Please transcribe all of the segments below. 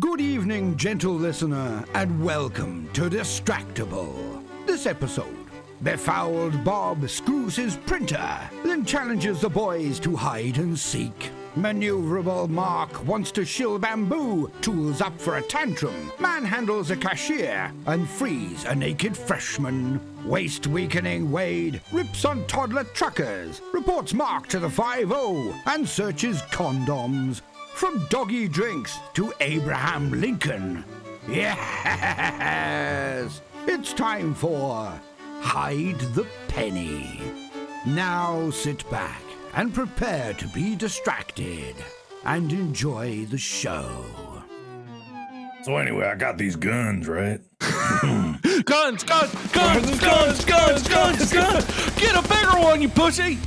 Good evening, gentle listener, and welcome to Distractible. This episode, befouled Bob screws his printer, then challenges the boys to hide and seek. Maneuverable Mark wants to shill bamboo, tools up for a tantrum, manhandles a cashier, and frees a naked freshman. Waist-weakening Wade rips on toddler truckers, reports Mark to the 5-0, and searches condoms. From doggy drinks to Abraham Lincoln. Yes! It's time for Hide the Penny. Now sit back and prepare to be distracted and enjoy the show. So anyway, I got these guns, right? Guns! Get a bigger one, you pussy!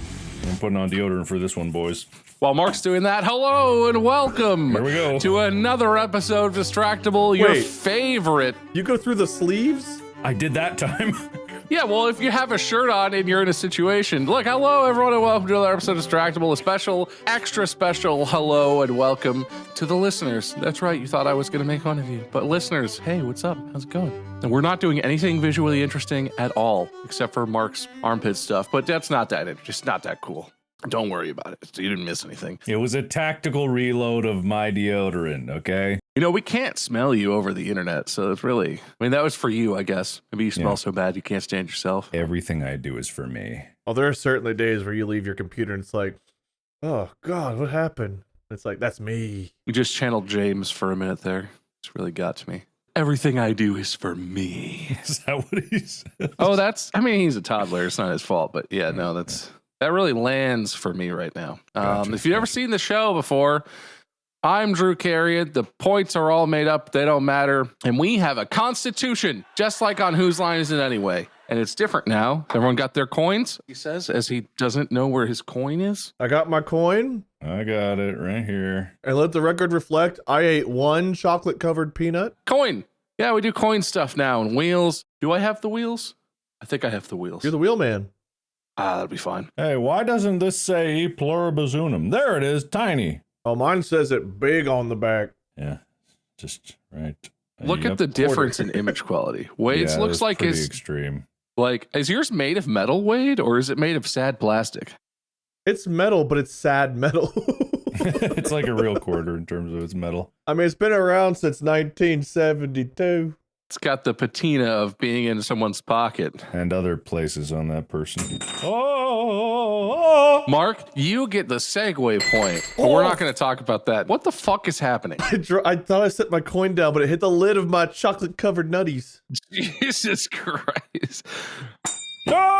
I'm putting on deodorant for this one, boys. While Mark's doing that, hello and welcome Here we go. to another episode of Distractible, your Wait. favorite. You go through the sleeves? I did that time. Yeah, well, if you have a shirt on and you're in a situation. Look, hello everyone and welcome to another episode of Distractible, a special, extra special hello and welcome to the listeners. That's right, you thought I was going to make fun of you. But listeners, hey, what's up? How's it going? And we're not doing anything visually interesting at all, except for Mark's armpit stuff, but that's not that, just not that cool. Don't worry about it. You didn't miss anything. It was a tactical reload of my deodorant, okay? You know, we can't smell you over the internet, so it's really, I mean, that was for you, I guess. Maybe you smell so bad you can't stand yourself. Everything I do is for me. Well, there are certainly days where you leave your computer and it's like, oh, God, what happened? It's like, that's me. You just channeled James for a minute there. It's really got to me. Everything I do is for me. Is that what he said? Oh, I mean, he's a toddler. It's not his fault, but yeah, no, that really lands for me right now. Gotcha. If you've ever seen the show before, I'm Drew Carrion. The points are all made up. They don't matter. And we have a constitution, just like on Whose Line Is It Anyway? And it's different now. Everyone got their coins, he says, as he doesn't know where his coin is. I got my coin, I got it right here. and let the record reflect, I ate one chocolate-covered peanut. Coin. Yeah, we do coin stuff now and wheels. Do I have the wheels? I think I have the wheels. You're the wheelman. That'll be fine. Hey, why doesn't this say E pluribus unum? There it is, tiny. Oh, mine says it big on the back. Yeah, just right. Look at the difference in image quality. Wade's Yeah, looks that's like pretty his, extreme. like, is yours made of metal, Wade, or is it made of sad plastic? It's metal, but it's sad metal. It's like a real quarter in terms of its metal. I mean, it's been around since 1972. It's got the patina of being in someone's pocket. And other places on that person. Oh! Mark, you get the segue point, but we're not going to talk about that. What the fuck is happening? I thought I set my coin down, but it hit the lid of my chocolate-covered nutties. Jesus Christ. Ah!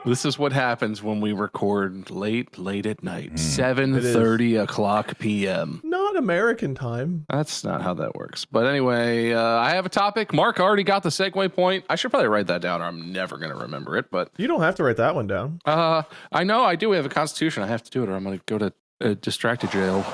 This is what happens when we record late at night. Mm. 7:30 o'clock p.m. Not American time. That's not how that works. But anyway, I have a topic. Mark already got the segue point. I should probably write that down or I'm never going to remember it. But You don't have to write that one down. I know I do have a constitution. I have to do it or I'm going to go to distracted jail.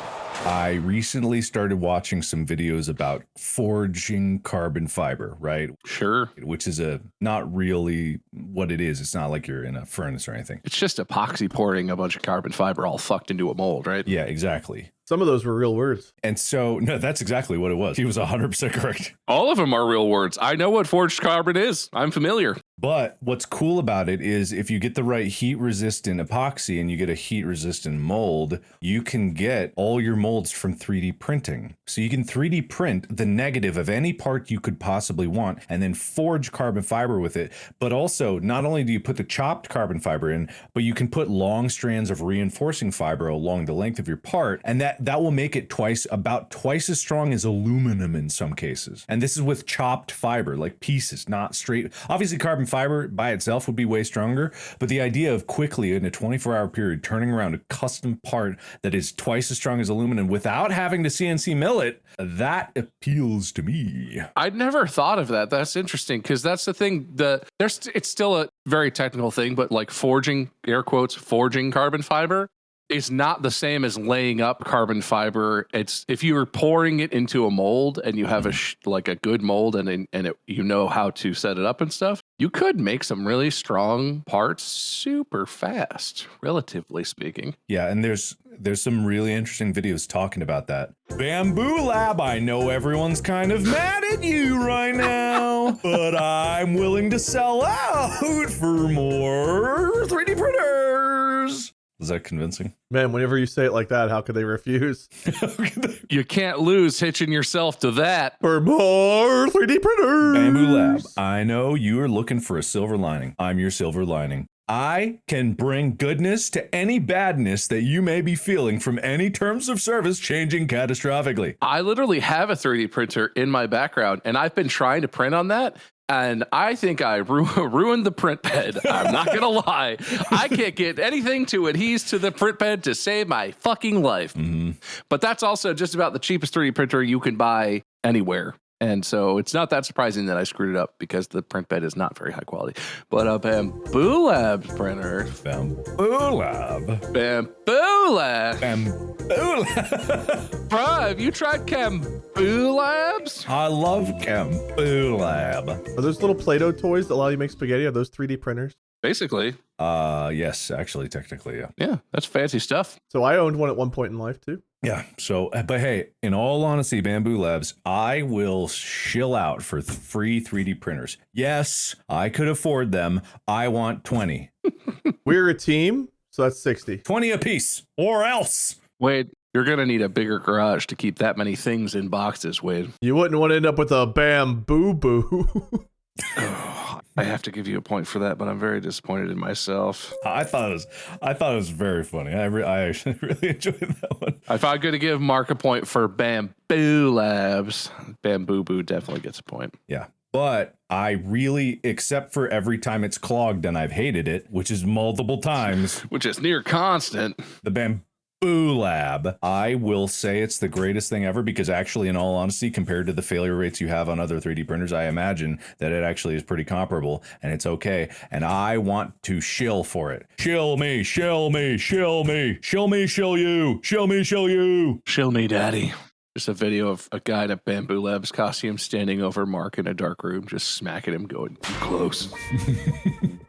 I recently started watching some videos about forging carbon fiber, right? Sure. Which is not really what it is. It's not like you're in a furnace or anything. It's just epoxy pouring a bunch of carbon fiber all fucked into a mold, right? Yeah, exactly. Some of those were real words. And so, no, that's exactly what it was. He was 100% correct. All of them are real words. I know what forged carbon is. I'm familiar. But what's cool about it is if you get the right heat resistant epoxy and you get a heat resistant mold, you can get all your molds from 3D printing. So you can 3D print the negative of any part you could possibly want and then forge carbon fiber with it. But also, not only do you put the chopped carbon fiber in, but you can put long strands of reinforcing fiber along the length of your part. And that will make it about twice as strong as aluminum in some cases. And this is with chopped fiber, like pieces, not straight. Obviously, carbon fiber by itself would be way stronger, but the idea of quickly in a 24-hour period turning around a custom part that is twice as strong as aluminum without having to CNC mill it, that appeals to me. I'd never thought of that. That's interesting because that's the thing. It's still a very technical thing, but like forging, air quotes, forging carbon fiber is not the same as laying up carbon fiber. It's if you were pouring it into a mold and you have like a good mold and you know how to set it up and stuff, you could make some really strong parts super fast, relatively speaking. Yeah, and there's some really interesting videos talking about that. Bamboo Lab, I know everyone's kind of mad at you right now, but I'm willing to sell out for more 3D printers. Is that convincing? Man, whenever you say it like that, how could they refuse? You can't lose hitching yourself to that. For more 3D printers! Bamboo Lab, I know you are looking for a silver lining. I'm your silver lining. I can bring goodness to any badness that you may be feeling from any terms of service changing catastrophically. I literally have a 3D printer in my background, and I've been trying to print on that. And I think I ruined the print bed. I'm not going to lie. I can't get anything to adhere to the print bed to save my fucking life. Mm-hmm. But that's also just about the cheapest 3D printer you can buy anywhere. And so it's not that surprising that I screwed it up because the print bed is not very high quality. But a Bamboo Labs printer. Bamboo Lab. Bamboo Lab. Bamboo Lab. Bro, have you tried Bamboo Labs? I love Bamboo Lab. Are those little Play-Doh toys that allow you to make spaghetti? Are those 3D printers? Basically. Yes, actually, technically, yeah. Yeah, that's fancy stuff. So I owned one at one point in life too. Yeah. So, but hey, in all honesty, Bamboo Labs, I will shill out for free 3D printers. Yes, I could afford them. I want 20. We're a team, so that's 60. 20 apiece, or else. Wade, you're going to need a bigger garage to keep that many things in boxes, Wade. You wouldn't want to end up with a bamboo boo. I have to give you a point for that, but I'm very disappointed in myself. I thought it was very funny. I actually really enjoyed that one. If I'm going to give Mark a point for Bamboo Labs, Bamboo Boo definitely gets a point. Yeah. But I really, except for every time it's clogged and I've hated it, which is multiple times. Which is near constant. The Bamboo Lab, I will say it's the greatest thing ever because actually, in all honesty, compared to the failure rates you have on other 3D printers, I imagine that it actually is pretty comparable and it's okay. And I want to shill for it. Shill me, shill me, shill me, shill me, shill you, shill me, shill you. Shill me, daddy. Just a video of a guy in a Bamboo Labs costume standing over Mark in a dark room, just smacking him, going too close.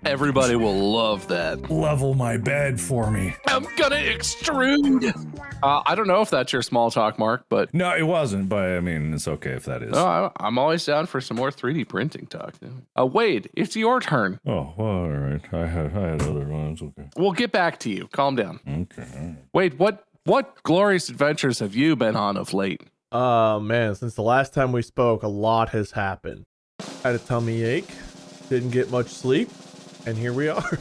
Everybody will love that. Level my bed for me. I'm gonna extrude. I don't know if that's your small talk, Mark, but No, it wasn't, but I mean, it's okay if that is. I'm always down for some more 3D printing talk. Wade, it's your turn. Oh, well, all right. I had other ones. Okay. We'll get back to you. Calm down. Okay. All right. Wade, what glorious adventures have you been on of late? Man, since the last time we spoke, a lot has happened. Had a tummy ache, didn't get much sleep, and here we are.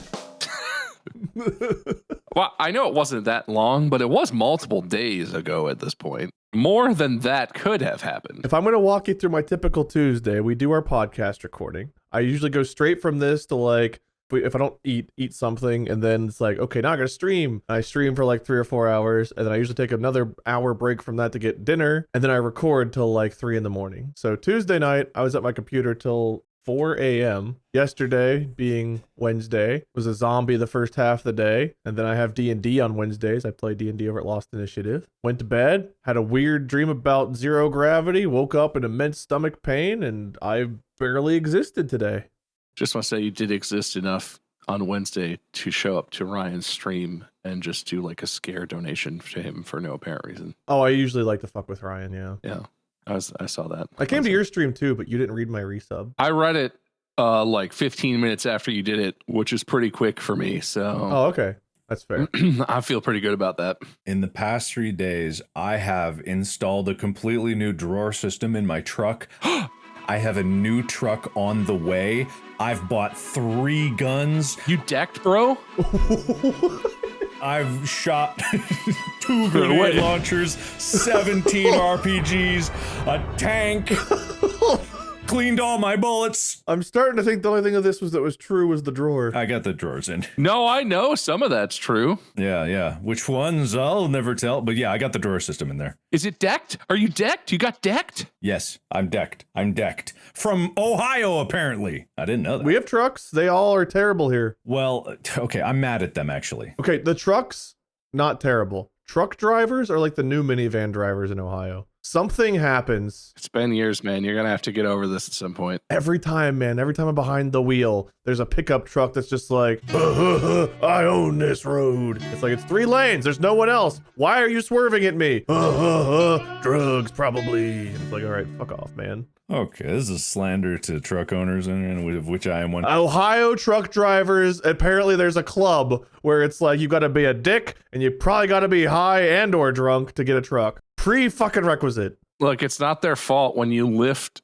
Well, I know it wasn't that long, but it was multiple days ago at this point. More than that could have happened. If I'm going to walk you through my typical Tuesday, we do our podcast recording. I usually go straight from this to like, if I don't eat something, and then it's like, okay, now I gotta stream. I stream for like 3 or 4 hours, and then I usually take another hour break from that to get dinner, and then I record till like 3 in the morning. So Tuesday night, I was at my computer till 4 a.m. Yesterday, being Wednesday, was a zombie the first half of the day, and then I have D&D on Wednesdays. I play D&D over at Lost Initiative. Went to bed, had a weird dream about zero gravity, woke up in immense stomach pain, and I barely existed today. Just want to say you did exist enough on Wednesday to show up to Ryan's stream and just do like a scare donation to him for no apparent reason. Oh, I usually like to fuck with Ryan, yeah. Yeah, I saw that. I came to your stream too, but you didn't read my resub. I read it like 15 minutes after you did it, which is pretty quick for me. So Oh, okay. That's fair. I feel pretty good about that. In the past 3 days, I have installed a completely new drawer system in my truck. I have a new truck on the way. I've bought 3 guns. You decked, bro? I've shot 2 grenade launchers, 17 RPGs, a tank, cleaned all my bullets. I'm starting to think the only thing of this that was true was the drawer. I got the drawers in. No, I know some of that's true. Yeah. Which ones? I'll never tell. But yeah, I got the drawer system in there. Is it decked? Are you decked? You got decked? Yes, I'm decked. From Ohio, apparently. I didn't know that. We have trucks. They all are terrible here. Well, okay, I'm mad at them, actually. Okay, the trucks not terrible. Truck drivers are like the new minivan drivers in Ohio. Something happens. It's been years, man. You're going to have to get over this at some point. Every time, man. Every time I'm behind the wheel, there's a pickup truck that's just like, I own this road. It's like, it's 3 lanes. There's no one else. Why are you swerving at me? Drugs, probably. It's like, all right, fuck off, man. Okay, this is slander to truck owners, and of which I am one. Ohio truck drivers, apparently there's a club where it's like you gotta be a dick and you probably gotta be high and or drunk to get a truck. Pre-fucking requisite. Look, it's not their fault when you lift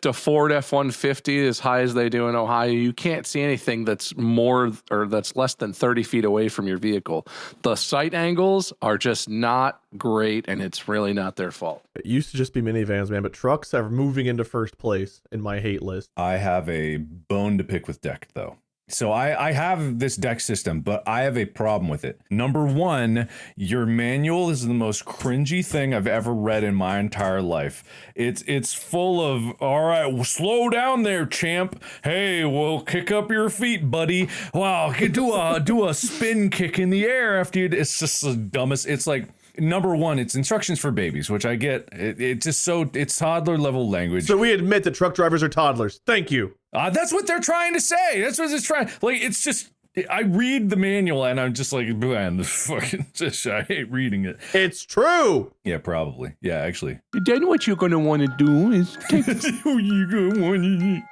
a Ford F-150 as high as they do in Ohio. You can't see anything that's more or that's less than 30 feet away from your vehicle. The sight angles are just not great, and it's really not their fault. It used to just be minivans, man, but trucks are moving into first place in my hate list. I have a bone to pick with Deck, though. So I have this deck system, but I have a problem with it. Number one, your manual is the most cringy thing I've ever read in my entire life. It's full of, all right, well, slow down there, champ. Hey, well, kick up your feet, buddy. Wow, do a spin kick in the air after you. It's just the dumbest. It's like, number one, it's instructions for babies, which I get. It's just it's toddler level language. So we admit that truck drivers are toddlers. Thank you. That's what they're trying to say. That's what it's trying. Like, it's just, I read the manual and I'm just like, man, this fucking just, I hate reading it. It's true. Yeah, probably. Yeah, actually. Then what you're going to want to do is take...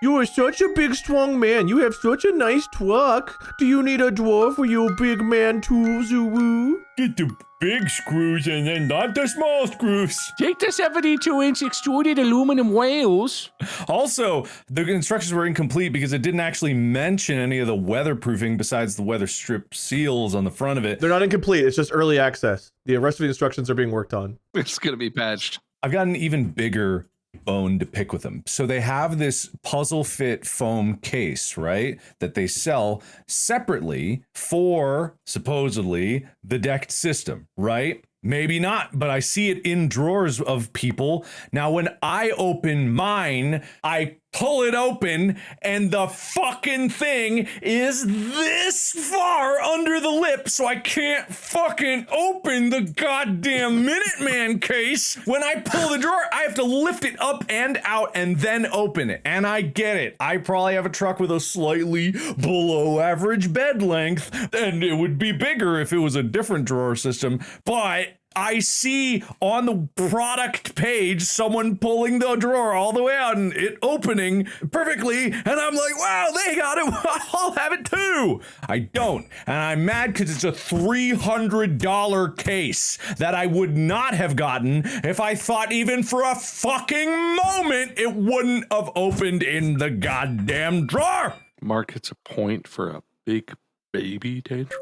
You are such a big, strong man. You have such a nice truck. Do you need a drawer for your big man tools, Uwu? Get the big screws and then not the small screws. Take the 72-inch extruded aluminum wheels. Also, the instructions were incomplete because it didn't actually mention any of the weatherproofing besides the weather strip seals on the front of it. They're not incomplete. It's just early access. The rest of the instructions are being worked on. It's going to be patched. I've got an even bigger bone to pick with them. So they have this puzzle fit foam case, right? That they sell separately for supposedly the decked system, right? Maybe not, but I see it in drawers of people. Now, when I open mine, I pull it open and the fucking thing is this far under the lip, so I can't fucking open the goddamn Minuteman case. When I pull the drawer, I have to lift it up and out and then open it. And I get it. I probably have a truck with a slightly below average bed length, and it would be bigger if it was a different drawer system, but I see on the product page someone pulling the drawer all the way out and it opening perfectly, and I'm like, wow, they got it. I'll have it too. I don't, and I'm mad because it's a $300 case that I would not have gotten if I thought even for a fucking moment it wouldn't have opened in the goddamn drawer. Mark hits a point for a big baby tantrum.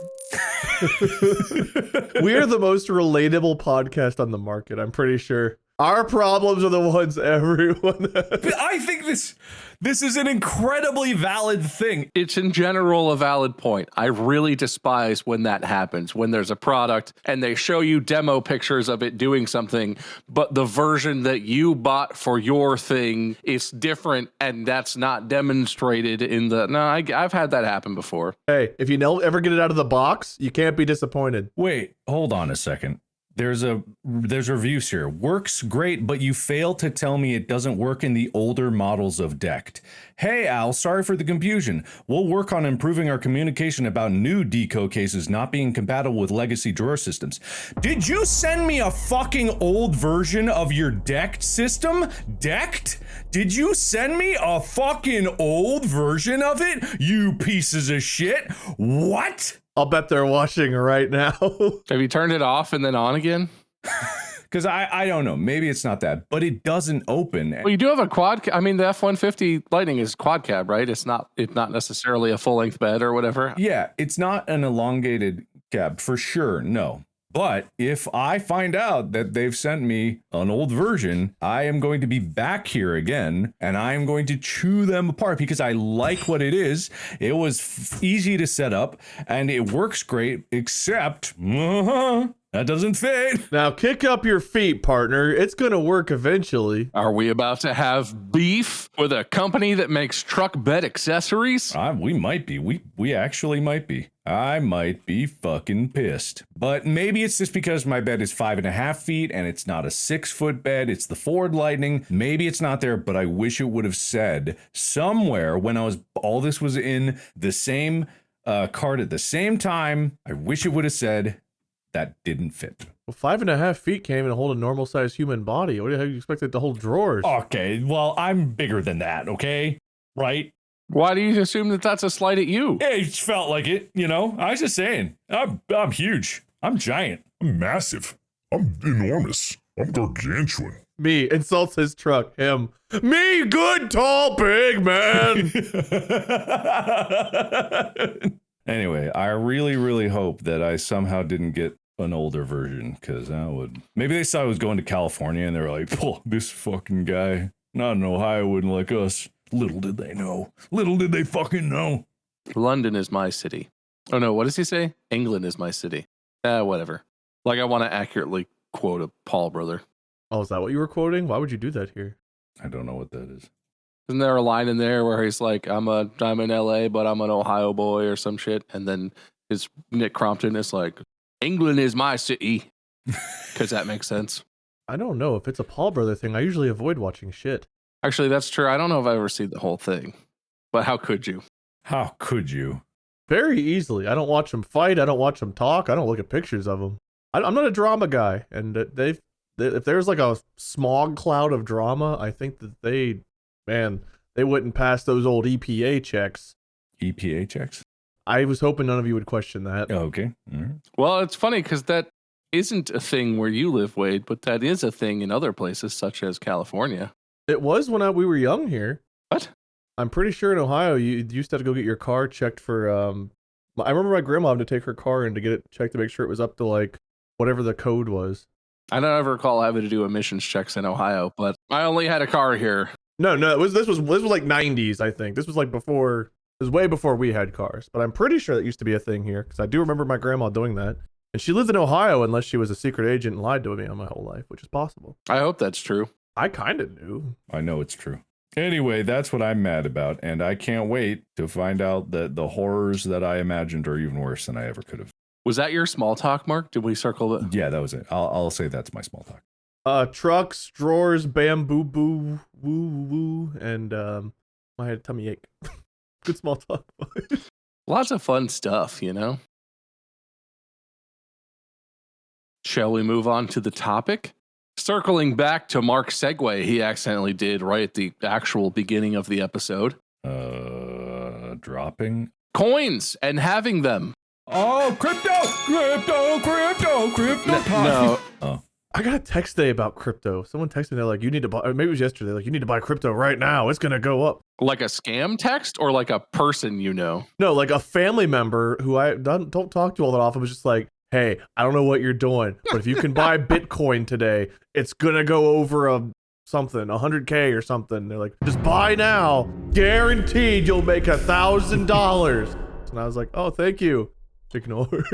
We're the most relatable podcast on the market, I'm pretty sure. Our problems are the ones everyone has. I think this is an incredibly valid thing. It's in general a valid point. I really despise when that happens, when there's a product and they show you demo pictures of it doing something, but the version that you bought for your thing is different and that's not demonstrated in the... No, I've had that happen before. Hey, if you ever get it out of the box, you can't be disappointed. Wait, hold on a second. There's reviews here. Works great, but you fail to tell me it doesn't work in the older models of Decked. Hey, Al, sorry for the confusion. We'll work on improving our communication about new deco cases not being compatible with legacy drawer systems. Did you send me a fucking old version of your Decked system? Decked? Did you send me a fucking old version of it? You pieces of shit. What? I'll bet they're watching right now. Have you turned it off and then on again? Because I don't know. Maybe it's not that, but it doesn't open. Well, you do have a quad. I mean, the F-150 Lightning is quad cab, right? It's not necessarily a full length bed or whatever. Yeah, it's not an elongated cab for sure. No. But if I find out that they've sent me an old version, I am going to be back here again and I am going to chew them apart because I like what it is. It was easy to set up and it works great, except That doesn't fit. Now kick up your feet, partner. It's gonna work eventually. Are we about to have beef with a company that makes truck bed accessories? We might be. We actually might be. I might be fucking pissed. But maybe it's just because my bed is 5.5 feet and it's not a 6-foot bed. It's the Ford Lightning. Maybe it's not there, but I wish it would have said somewhere when all this was in the same cart at the same time. I wish it would have said that didn't fit. Well, 5.5 feet can't even hold a normal sized human body. What do you expect it to hold drawers? Okay, well, I'm bigger than that, okay? Right? Why do you assume that that's a slight at you? It just felt like it, you know? I was just saying. I'm huge. I'm giant. I'm massive. I'm enormous. I'm gargantuan. Me insults his truck. Him. Me, good, tall, big man. Anyway, I really, really hope that I somehow didn't get an older version, because I would. Maybe they saw I was going to California and they were like, oh, this fucking guy, not in Ohio, wouldn't like us. Little did they know. Little did they fucking know. London is my city. Oh no, what does he say? England is my city. Whatever. Like I want to accurately quote a Paul brother. Oh, is that what you were quoting? Why would you do that here? I don't know what that is. Isn't there a line in there where he's like, I'm in LA, but I'm an Ohio boy or some shit? And then his Nick Crompton is like, England is my city. Because that makes sense. I don't know. If it's a Paul brother thing, I usually avoid watching shit. Actually, that's true. I don't know if I've ever seen the whole thing. But how could you? How could you? Very easily. I don't watch them fight. I don't watch them talk. I don't look at pictures of them. I'm not a drama guy. And if there's like a smog cloud of drama, I think that they wouldn't pass those old EPA checks. EPA checks? I was hoping none of you would question that. Oh, okay. All right. Well, it's funny because that isn't a thing where you live, Wade, but that is a thing in other places such as California. It was when we were young here. What? I'm pretty sure in Ohio you used to have to go get your car checked for. I remember my grandma had to take her car in to get it checked to make sure it was up to like whatever the code was. I don't ever recall having to do emissions checks in Ohio, but I only had a car here. No, this was like 90s, I think. This was like before. It was way before we had cars, but I'm pretty sure that used to be a thing here because I do remember my grandma doing that. And she lived in Ohio unless she was a secret agent and lied to me on my whole life, which is possible. I hope that's true. I kind of knew. I know it's true. Anyway, that's what I'm mad about, and I can't wait to find out that the horrors that I imagined are even worse than I ever could have. Was that your small talk, Mark? Did we circle it? Yeah, that was it. I'll say that's my small talk. Trucks, drawers, bamboo, boo, woo, woo, and I had a tummy ache. Good small talk. Lots of fun stuff, you know? Shall we move on to the topic? Circling back to Mark's segue he accidentally did right at the actual beginning of the episode. Dropping? Coins and having them. Oh, crypto time. No. Oh. I got a text today about crypto. Someone texted me, they're like, you need to buy, or maybe it was yesterday, like, you need to buy crypto right now. It's going to go up. Like a scam text or like a person you know? No, like a family member who I don't talk to all that often was just like, hey, I don't know what you're doing, but if you can buy Bitcoin today, it's going to go over something, 100K or something. They're like, just buy now. Guaranteed you'll make $1,000. And I was like, oh, thank you. Ignore.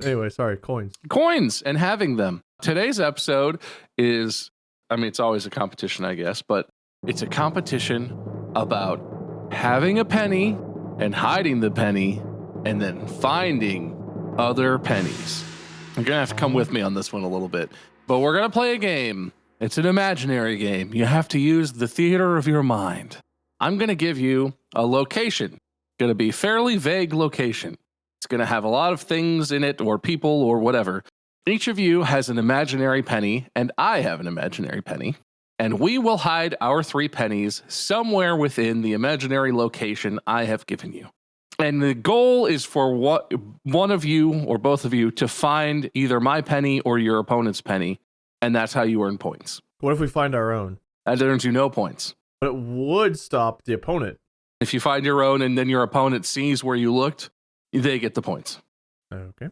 Anyway, sorry, coins. Coins and having them. Today's episode is, I mean, it's always a competition, I guess, but it's a competition about having a penny and hiding the penny and then finding other pennies. You're going to have to come with me on this one a little bit, but we're going to play a game. It's an imaginary game. You have to use the theater of your mind. I'm going to give you a location. Going to be fairly vague location. It's going to have a lot of things in it or people or whatever. Each of you has an imaginary penny and I have an imaginary penny. And we will hide our 3 pennies somewhere within the imaginary location I have given you. And the goal is for one of you or both of you to find either my penny or your opponent's penny. And that's how you earn points. What if we find our own? That earns you no points. But it would stop the opponent. If you find your own and then your opponent sees where you looked, they get the points. Okay.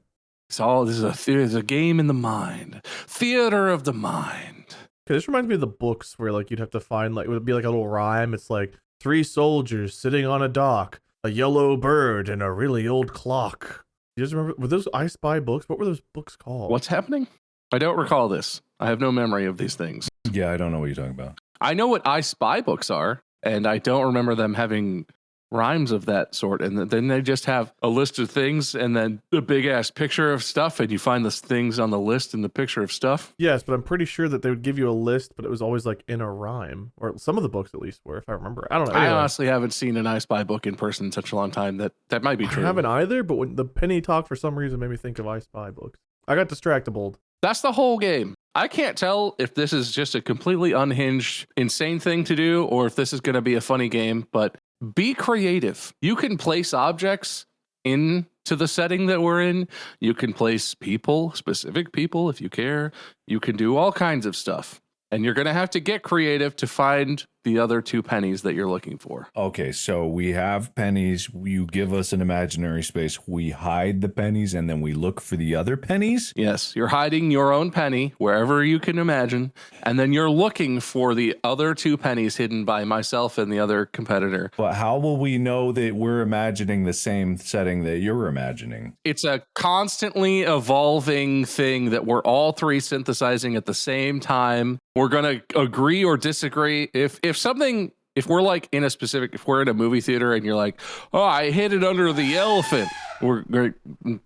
This is a game in the mind. Theater of the mind. Okay, this reminds me of the books where like you'd have to find like it would be like a little rhyme. It's like 3 soldiers sitting on a dock, a yellow bird, and a really old clock. You guys remember, were those I Spy books? What were those books called? What's happening? I don't recall this. I have no memory of these things. Yeah, I don't know what you're talking about. I know what I Spy books are, and I don't remember them having rhymes of that sort. And then they just have a list of things and then a big ass picture of stuff, and you find the things on the list and the picture of stuff. Yes, but I'm pretty sure that they would give you a list, but it was always like in a rhyme, or some of the books at least were, if I remember. I don't know. I Anyway, honestly haven't seen an I Spy book in person in such a long time that might be true. I haven't either, but when the penny talk for some reason made me think of I Spy books. I got Distractible. That's the whole game. I can't tell if this is just a completely unhinged, insane thing to do, or if this is going to be a funny game, but be creative. You can place objects into the setting that we're in. You can place people, specific people, if you care. You can do all kinds of stuff. And you're going to have to get creative to find the other 2 pennies that you're looking for. Okay, so we have pennies. You give us an imaginary space. We hide the pennies, and then we look for the other pennies? Yes, you're hiding your own penny wherever you can imagine, and then you're looking for the other 2 pennies hidden by myself and the other competitor. But how will we know that we're imagining the same setting that you're imagining? It's a constantly evolving thing that we're all 3 synthesizing at the same time. We're going to agree or disagree. If we're like in a specific, if we're in a movie theater and you're like, oh, I hid it under the elephant, we're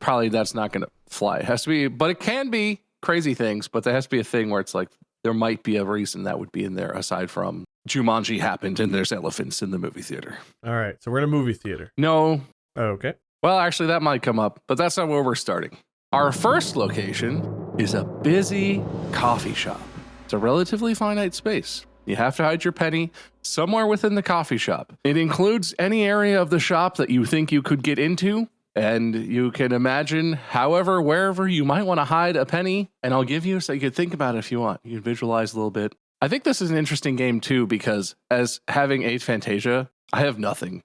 probably, that's not going to fly. It has to be, but it can be crazy things, but there has to be a thing where it's like, there might be a reason that would be in there aside from Jumanji happened and there's elephants in the movie theater. All right, so we're in a movie theater. No. Okay. Well, actually, that might come up, but that's not where we're starting. Our first location is a busy coffee shop. It's a relatively finite space. You have to hide your penny somewhere within the coffee shop. It includes any area of the shop that you think you could get into, and you can imagine however, wherever you might want to hide a penny, and I'll give you so you could think about it if you want. You can visualize a little bit. I think this is an interesting game too, because as having 8 Fantasia, I have nothing.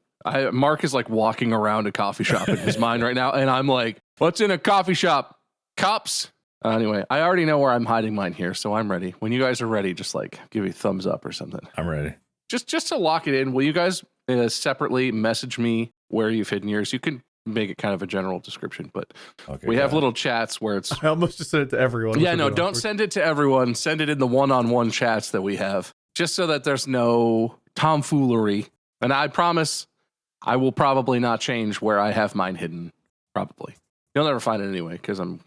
Mark is like walking around a coffee shop in his mind right now, and I'm like, what's in a coffee shop? Cups? Anyway, I already know where I'm hiding mine here, so I'm ready. When you guys are ready, just like give me a thumbs up or something. I'm ready. Just to lock it in, will you guys separately message me where you've hidden yours? You can make it kind of a general description, but Okay, we have got it. little chats where it's... I almost just sent it to everyone. Yeah, no, don't send it to everyone. Send it in the one-on-one chats that we have, just so that there's no tomfoolery. And I promise I will probably not change where I have mine hidden. Probably. You'll never find it anyway, because I'm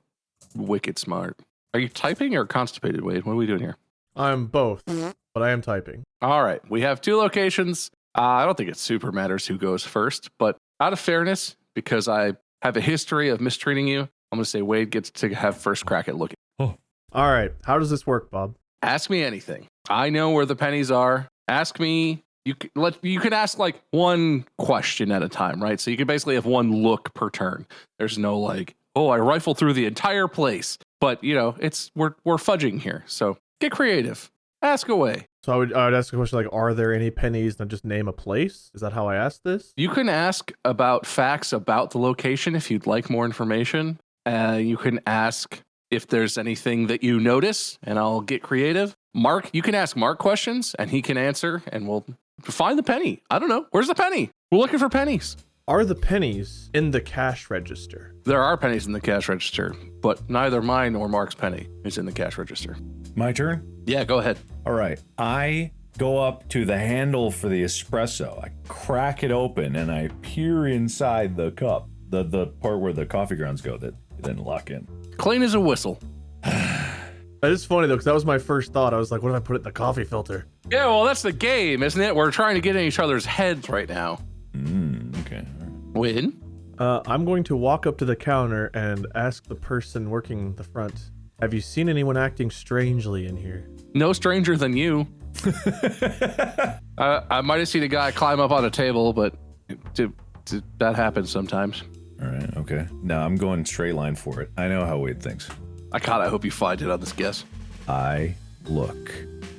wicked smart. Are you typing or constipated, Wade? What are we doing here? I'm both, but I am typing. All right. We have 2 locations. I don't think it super matters who goes first, but out of fairness, because I have a history of mistreating you, I'm going to say Wade gets to have first crack at looking. All right, how does this work, Bob? Ask me anything. I know where the pennies are. Ask me. You can ask like one question at a time, right? So you can basically have one look per turn. There's no like, oh, I rifle through the entire place. But you know, we're fudging here. So get creative. Ask away. So I would ask a question like, are there any pennies? And just name a place. Is that how I ask this? You can ask about facts about the location if you'd like more information. You can ask if there's anything that you notice, and I'll get creative. Mark, you can ask Mark questions, and he can answer, and we'll find the penny. I don't know. Where's the penny? We're looking for pennies. Are the pennies in the cash register? There are pennies in the cash register, but neither mine nor Mark's penny is in the cash register. My turn? Yeah, go ahead. All right. I go up to the handle for the espresso. I crack it open and I peer inside the cup, the part where the coffee grounds go that didn't lock in. Clean as a whistle. That is funny though, because that was my first thought. I was like, what if I put it in the coffee filter? Yeah, well, that's the game, isn't it? We're trying to get in each other's heads right now. Okay. Win? I'm going to walk up to the counter and ask the person working the front, have you seen anyone acting strangely in here? No stranger than you. I might have seen a guy climb up on a table, but that happens sometimes. All right. Okay. No, I'm going straight line for it. I know how Wade thinks. I hope you find it on this guess. I look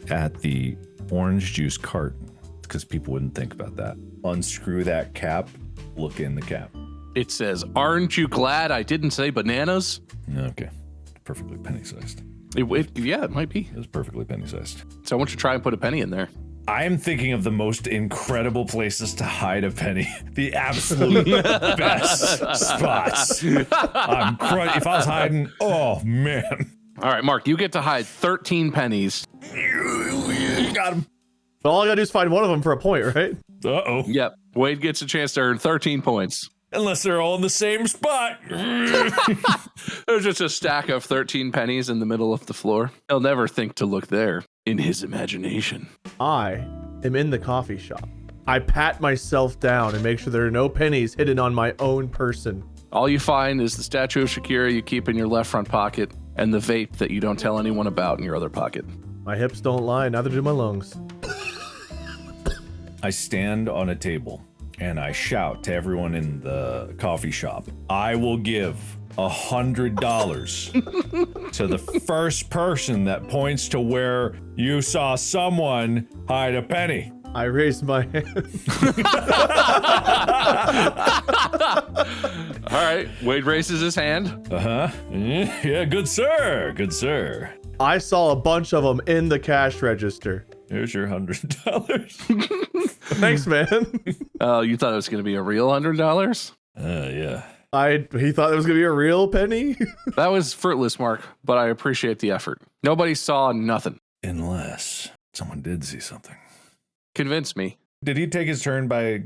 at the orange juice carton because people wouldn't think about that. Unscrew that cap. Look in the cap. It says, aren't you glad I didn't say bananas? Okay. Perfectly penny-sized. Yeah, it might be. It was perfectly penny-sized. So I want you to try and put a penny in there. I am thinking of the most incredible places to hide a penny. The absolute best spots. If I was hiding, oh man. All right, Mark, you get to hide 13 pennies. Got him. But all I gotta do is find one of them for a point, right? Uh-oh. Yep. Wade gets a chance to earn 13 points. Unless they're all in the same spot. There's just a stack of 13 pennies in the middle of the floor. He'll never think to look there in his imagination. I am in the coffee shop. I pat myself down and make sure there are no pennies hidden on my own person. All you find is the statue of Shakira you keep in your left front pocket and the vape that you don't tell anyone about in your other pocket. My hips don't lie, neither do my lungs. I stand on a table and I shout to everyone in the coffee shop, I will give $100 to the first person that points to where you saw someone hide a penny. I raised my hand. All right, Wade raises his hand. Uh-huh. Yeah, good sir. Good sir. I saw a bunch of them in the cash register. Here's your $100. Thanks, man. Oh, you thought it was going to be a real $100? Yeah. He thought it was gonna be a real penny. That was fruitless, Mark, but I appreciate the effort. Nobody saw nothing. Unless someone did see something. Convince me. Did he take his turn by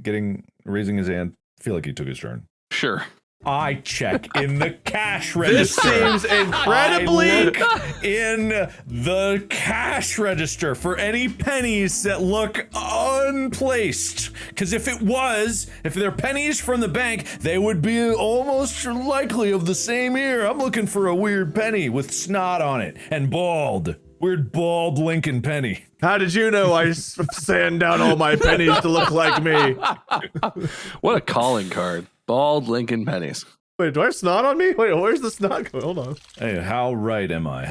raising his hand? I feel like he took his turn. Sure. I check in the cash This register. seems incredibly. I look in the cash register for any pennies that look unplaced. Because if they're pennies from the bank, they would be almost likely of the same year. I'm looking for a weird penny with snot on it and bald. Weird bald Lincoln penny. How did you know I sand down all my pennies to look like me? What a calling card. Bald Lincoln pennies. Wait, do I have snot on me? Wait, where's the snot going? Hold on. Hey, how right am I?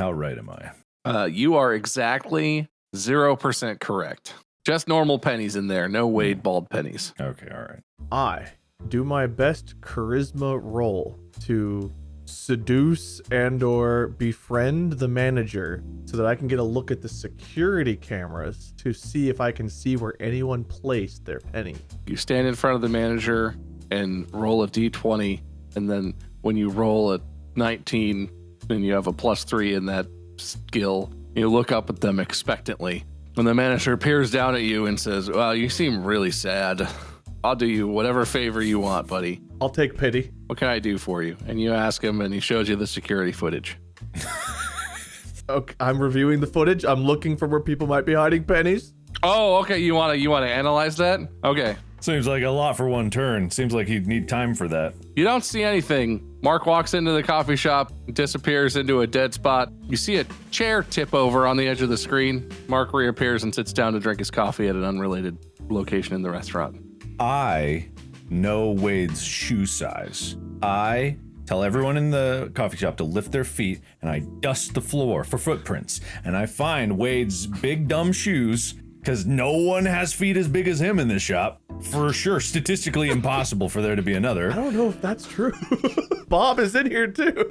You are exactly 0% correct. Just normal pennies in there. No Wade bald pennies. Okay, all right. I do my best charisma roll to seduce and or befriend the manager so that I can get a look at the security cameras to see if I can see where anyone placed their penny. You stand in front of the manager and roll a d20, and then when you roll a 19 and you have a +3 in that skill, you look up at them expectantly. And the manager peers down at you and says, well, you seem really sad. I'll do you whatever favor you want, buddy. I'll take pity. What can I do for you? And you ask him, and he shows you the security footage. Okay, I'm reviewing the footage. I'm looking for where people might be hiding pennies. Oh, okay. You want to analyze that? Okay. Seems like a lot for one turn. Seems like he'd need time for that. You don't see anything. Mark walks into the coffee shop, disappears into a dead spot. You see a chair tip over on the edge of the screen. Mark reappears and sits down to drink his coffee at an unrelated location in the restaurant. I know Wade's shoe size. I tell everyone in the coffee shop to lift their feet, and I dust the floor for footprints. And I find Wade's big dumb shoes, because no one has feet as big as him in this shop. For sure, statistically impossible for there to be another. I don't know if that's true. Bob is in here too.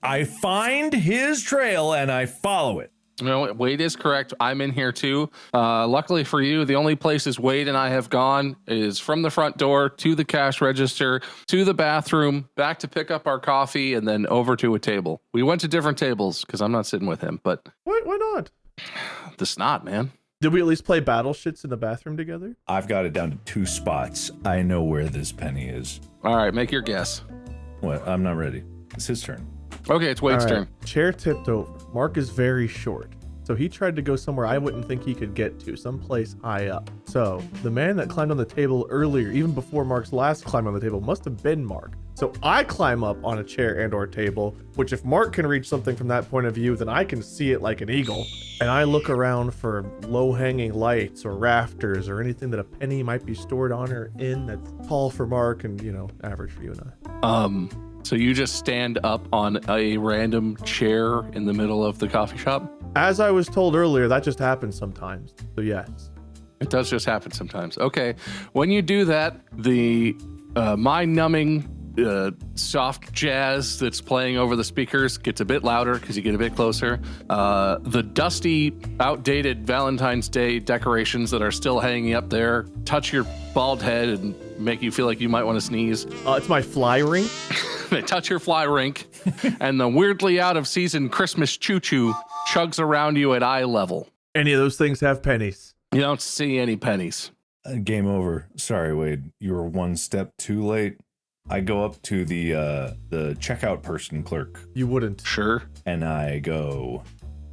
I find his trail and I follow it. No, Wade is correct. I'm in here too. Luckily for you, the only places Wade and I have gone is from the front door to the cash register, to the bathroom, back to pick up our coffee, and then over to a table. We went to different tables because I'm not sitting with him, but Why not? the snot, man. Did we at least play battle shits in the bathroom together? I've got it down to 2 spots. I know where this penny is. All right, make your guess. What? I'm not ready. It's his turn. Okay, it's Wade's All turn. right. Chair tipped over. Mark is very short, so he tried to go somewhere I wouldn't think he could get to, someplace high up. So the man that climbed on the table earlier, even before Mark's last climb on the table, must have been Mark. So I climb up on a chair and or table, which if Mark can reach something from that point of view, then I can see it like an eagle. And I look around for low-hanging lights or rafters or anything that a penny might be stored on or in that's tall for Mark and, average for you and I. So you just stand up on a random chair in the middle of the coffee shop? As I was told earlier, that just happens sometimes. So yes. It does just happen sometimes. Okay. When you do that, the mind-numbing soft jazz that's playing over the speakers gets a bit louder because you get a bit closer. The dusty, outdated Valentine's Day decorations that are still hanging up there touch your bald head and make you feel like you might want to sneeze. It's my fly ring. They touch your fly rink, and the weirdly out-of-season Christmas choo-choo chugs around you at eye level. Any of those things have pennies. You don't see any pennies. Game over. Sorry, Wade. You were one step too late. I go up to the checkout person clerk. You wouldn't. Sure. And I go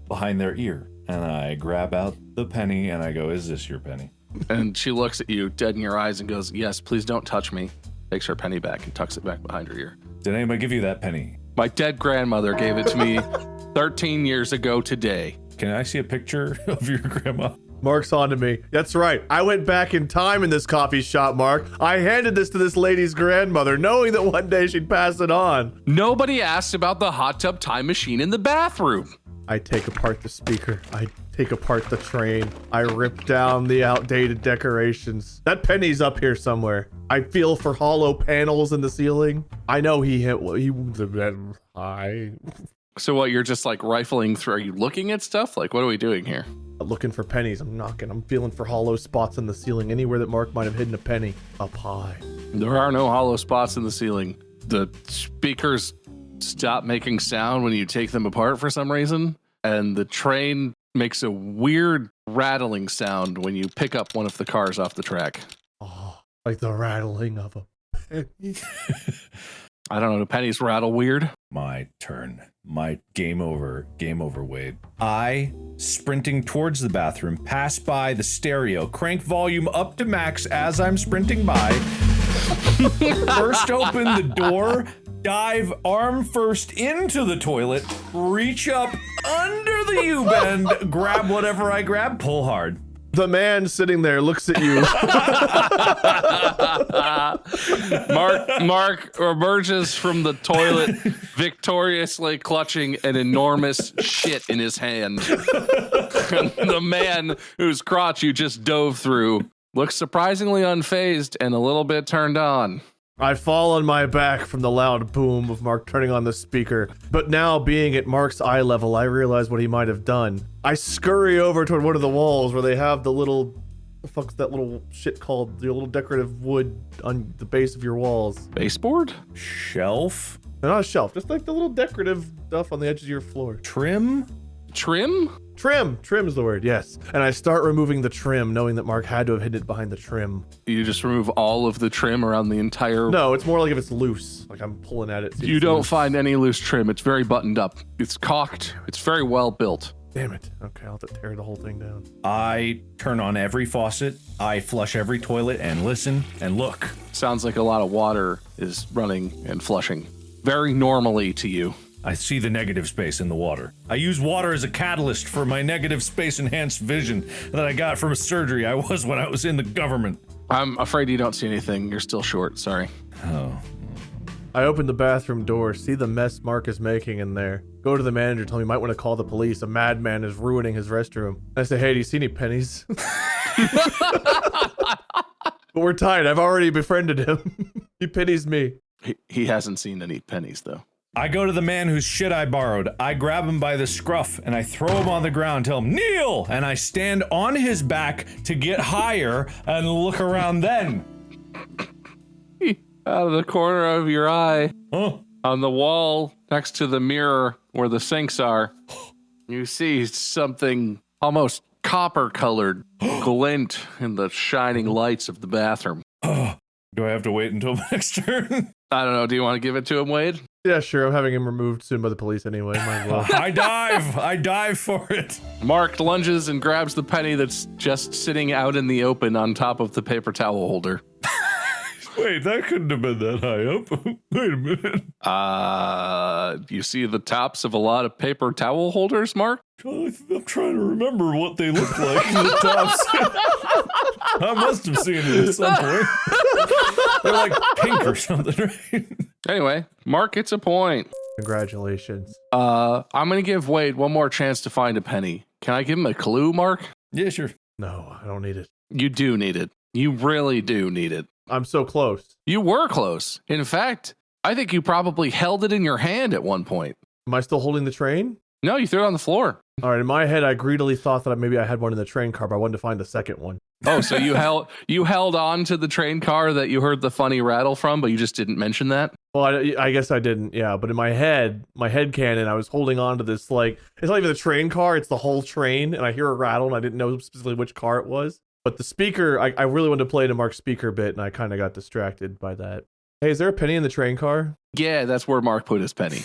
behind their ear. And I grab out the penny and I go, is this your penny? And she looks at you dead in your eyes and goes, yes, please don't touch me. Takes her penny back and tucks it back behind her ear. Did anybody give you that penny? My dead grandmother gave it to me 13 years ago today. Can I see a picture of your grandma? Mark's on to me. That's right. I went back in time in this coffee shop, Mark. I handed this to this lady's grandmother, knowing that one day she'd pass it on. Nobody asked about the hot tub time machine in the bathroom. I take apart the speaker. I take apart the train. I rip down the outdated decorations. That penny's up here somewhere. I feel for hollow panels in the ceiling. I know he hit. So what, you're just like rifling through? Are you looking at stuff? Like, what are we doing here? Looking for pennies. I'm knocking. I'm feeling for hollow spots in the ceiling. Anywhere that Mark might have hidden a penny. Up high. There are no hollow spots in the ceiling. The speakers stop making sound when you take them apart for some reason. And the train makes a weird rattling sound when you pick up one of the cars off the track. Oh, like the rattling of a penny. I don't know. Do pennies rattle weird? My turn. My game over, Wade. I, sprinting towards the bathroom, pass by the stereo, crank volume up to max as I'm sprinting by, burst open the door, dive arm first into the toilet, reach up under the U-bend, grab whatever I grab, pull hard. The man sitting there looks at you. Mark emerges from the toilet, victoriously clutching an enormous shit in his hand. And the man whose crotch you just dove through looks surprisingly unfazed and a little bit turned on. I fall on my back from the loud boom of Mark turning on the speaker, but now being at Mark's eye level, I realize what he might have done. I scurry over toward one of the walls where they have the little, the fuck's that little shit called? The little decorative wood on the base of your walls. Baseboard? Shelf? They're not a shelf, just like the little decorative stuff on the edges of your floor. Trim? Trim? Trim's the word, yes. And I start removing the trim, knowing that Mark had to have hidden it behind the trim. You just remove all of the trim around the entire... No, it's more like if it's loose, like I'm pulling at it. You don't find any loose trim. It's very buttoned up. It's caulked. It's very well built. Damn it. Okay, I'll have to tear the whole thing down. I turn on every faucet, I flush every toilet and listen and look. Sounds like a lot of water is running and flushing. Very normally to you. I see the negative space in the water. I use water as a catalyst for my negative space enhanced vision that I got from a surgery I was when I was in the government. I'm afraid you don't see anything. You're still short. Sorry. Oh. I open the bathroom door, see the mess Mark is making in there. Go to the manager, tell him he might want to call the police. A madman is ruining his restroom. I say, hey, do you see any pennies? But we're tied. I've already befriended him. He pities me. He hasn't seen any pennies, though. I go to the man whose shit I borrowed. I grab him by the scruff and I throw him on the ground, tell him, kneel! And I stand on his back to get higher and look around then. Out of the corner of your eye, Huh? on the wall next to the mirror where the sinks are, you see something almost copper-colored glint in the shining lights of the bathroom. Do I have to wait until my next turn? I don't know. Do you want to give it to him, Wade? Yeah, sure. I'm having him removed soon by the police anyway. Might as well. I dive for it. Mark lunges and grabs the penny that's just sitting out in the open on top of the paper towel holder. Wait, that couldn't have been that high up. Wait a minute. You see the tops of a lot of paper towel holders, Mark? I'm trying to remember what they look like in the tops. I must have seen it at some point. They're like pink or something, right? Anyway, Mark gets a point. Congratulations. I'm going to give Wade one more chance to find a penny. Can I give him a clue, Mark? Yeah, sure. No, I don't need it. You do need it. You really do need it. I'm so close. You were close. In fact, I think you probably held it in your hand at one point. Am I still holding the train? No, you threw it on the floor. All right, in my head, I greedily thought that maybe I had one in the train car, but I wanted to find the second one. Oh, so you held on to the train car that you heard the funny rattle from, but you just didn't mention that? Well, I guess I didn't, yeah. But in my head canon, I was holding on to this, like, it's not even the train car, it's the whole train, and I hear a rattle, and I didn't know specifically which car it was. But the speaker, I really wanted to play to Mark's speaker bit, and I kind of got distracted by that. Hey, is there a penny in the train car? Yeah, that's where Mark put his penny.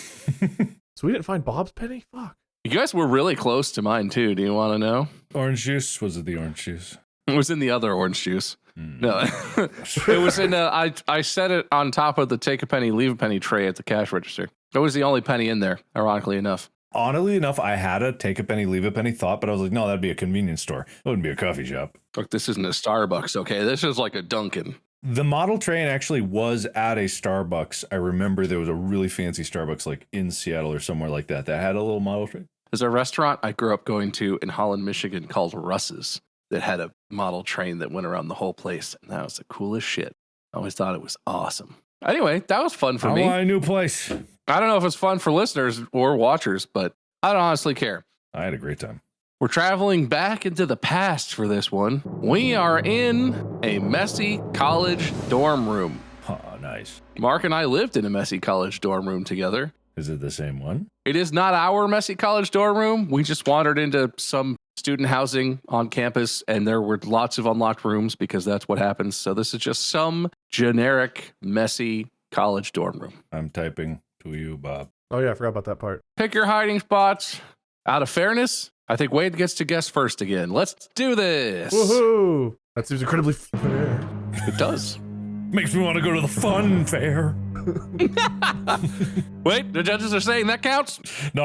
So we didn't find Bob's penny? Fuck. You guys were really close to mine, too. Do you want to know? Orange juice? Was it the orange juice? It was in the other orange juice. No, it was in I set it on top of the take a penny, leave a penny tray at the cash register. That was the only penny in there, ironically enough. Oddly enough, I had a take a penny, leave a penny thought, but I was like, no, that'd be a convenience store. It wouldn't be a coffee shop. Look, this isn't a Starbucks, okay? This is like a Dunkin'. The model train actually was at a Starbucks. I remember there was a really fancy Starbucks like in Seattle or somewhere like that had a little model train. There's a restaurant I grew up going to in Holland, Michigan called Russ's that had a model train that went around the whole place. And that was the coolest shit. I always thought it was awesome. Anyway, that was fun for me. I want a new place. I don't know if it's fun for listeners or watchers, but I don't honestly care. I had a great time. We're traveling back into the past for this one. We are in a messy college dorm room. Oh, nice. Mark and I lived in a messy college dorm room together. Is it the same one? It is not our messy college dorm room. We just wandered into some student housing on campus, and there were lots of unlocked rooms because that's what happens. So this is just some generic, messy college dorm room. I'm typing to you, Bob. Oh, yeah, I forgot about that part. Pick your hiding spots. Out of fairness, I think Wade gets to guess first again. Let's do this. Woohoo! That seems incredibly fair. It does. Makes me want to go to the fun fair. Wait, the judges are saying that counts? No.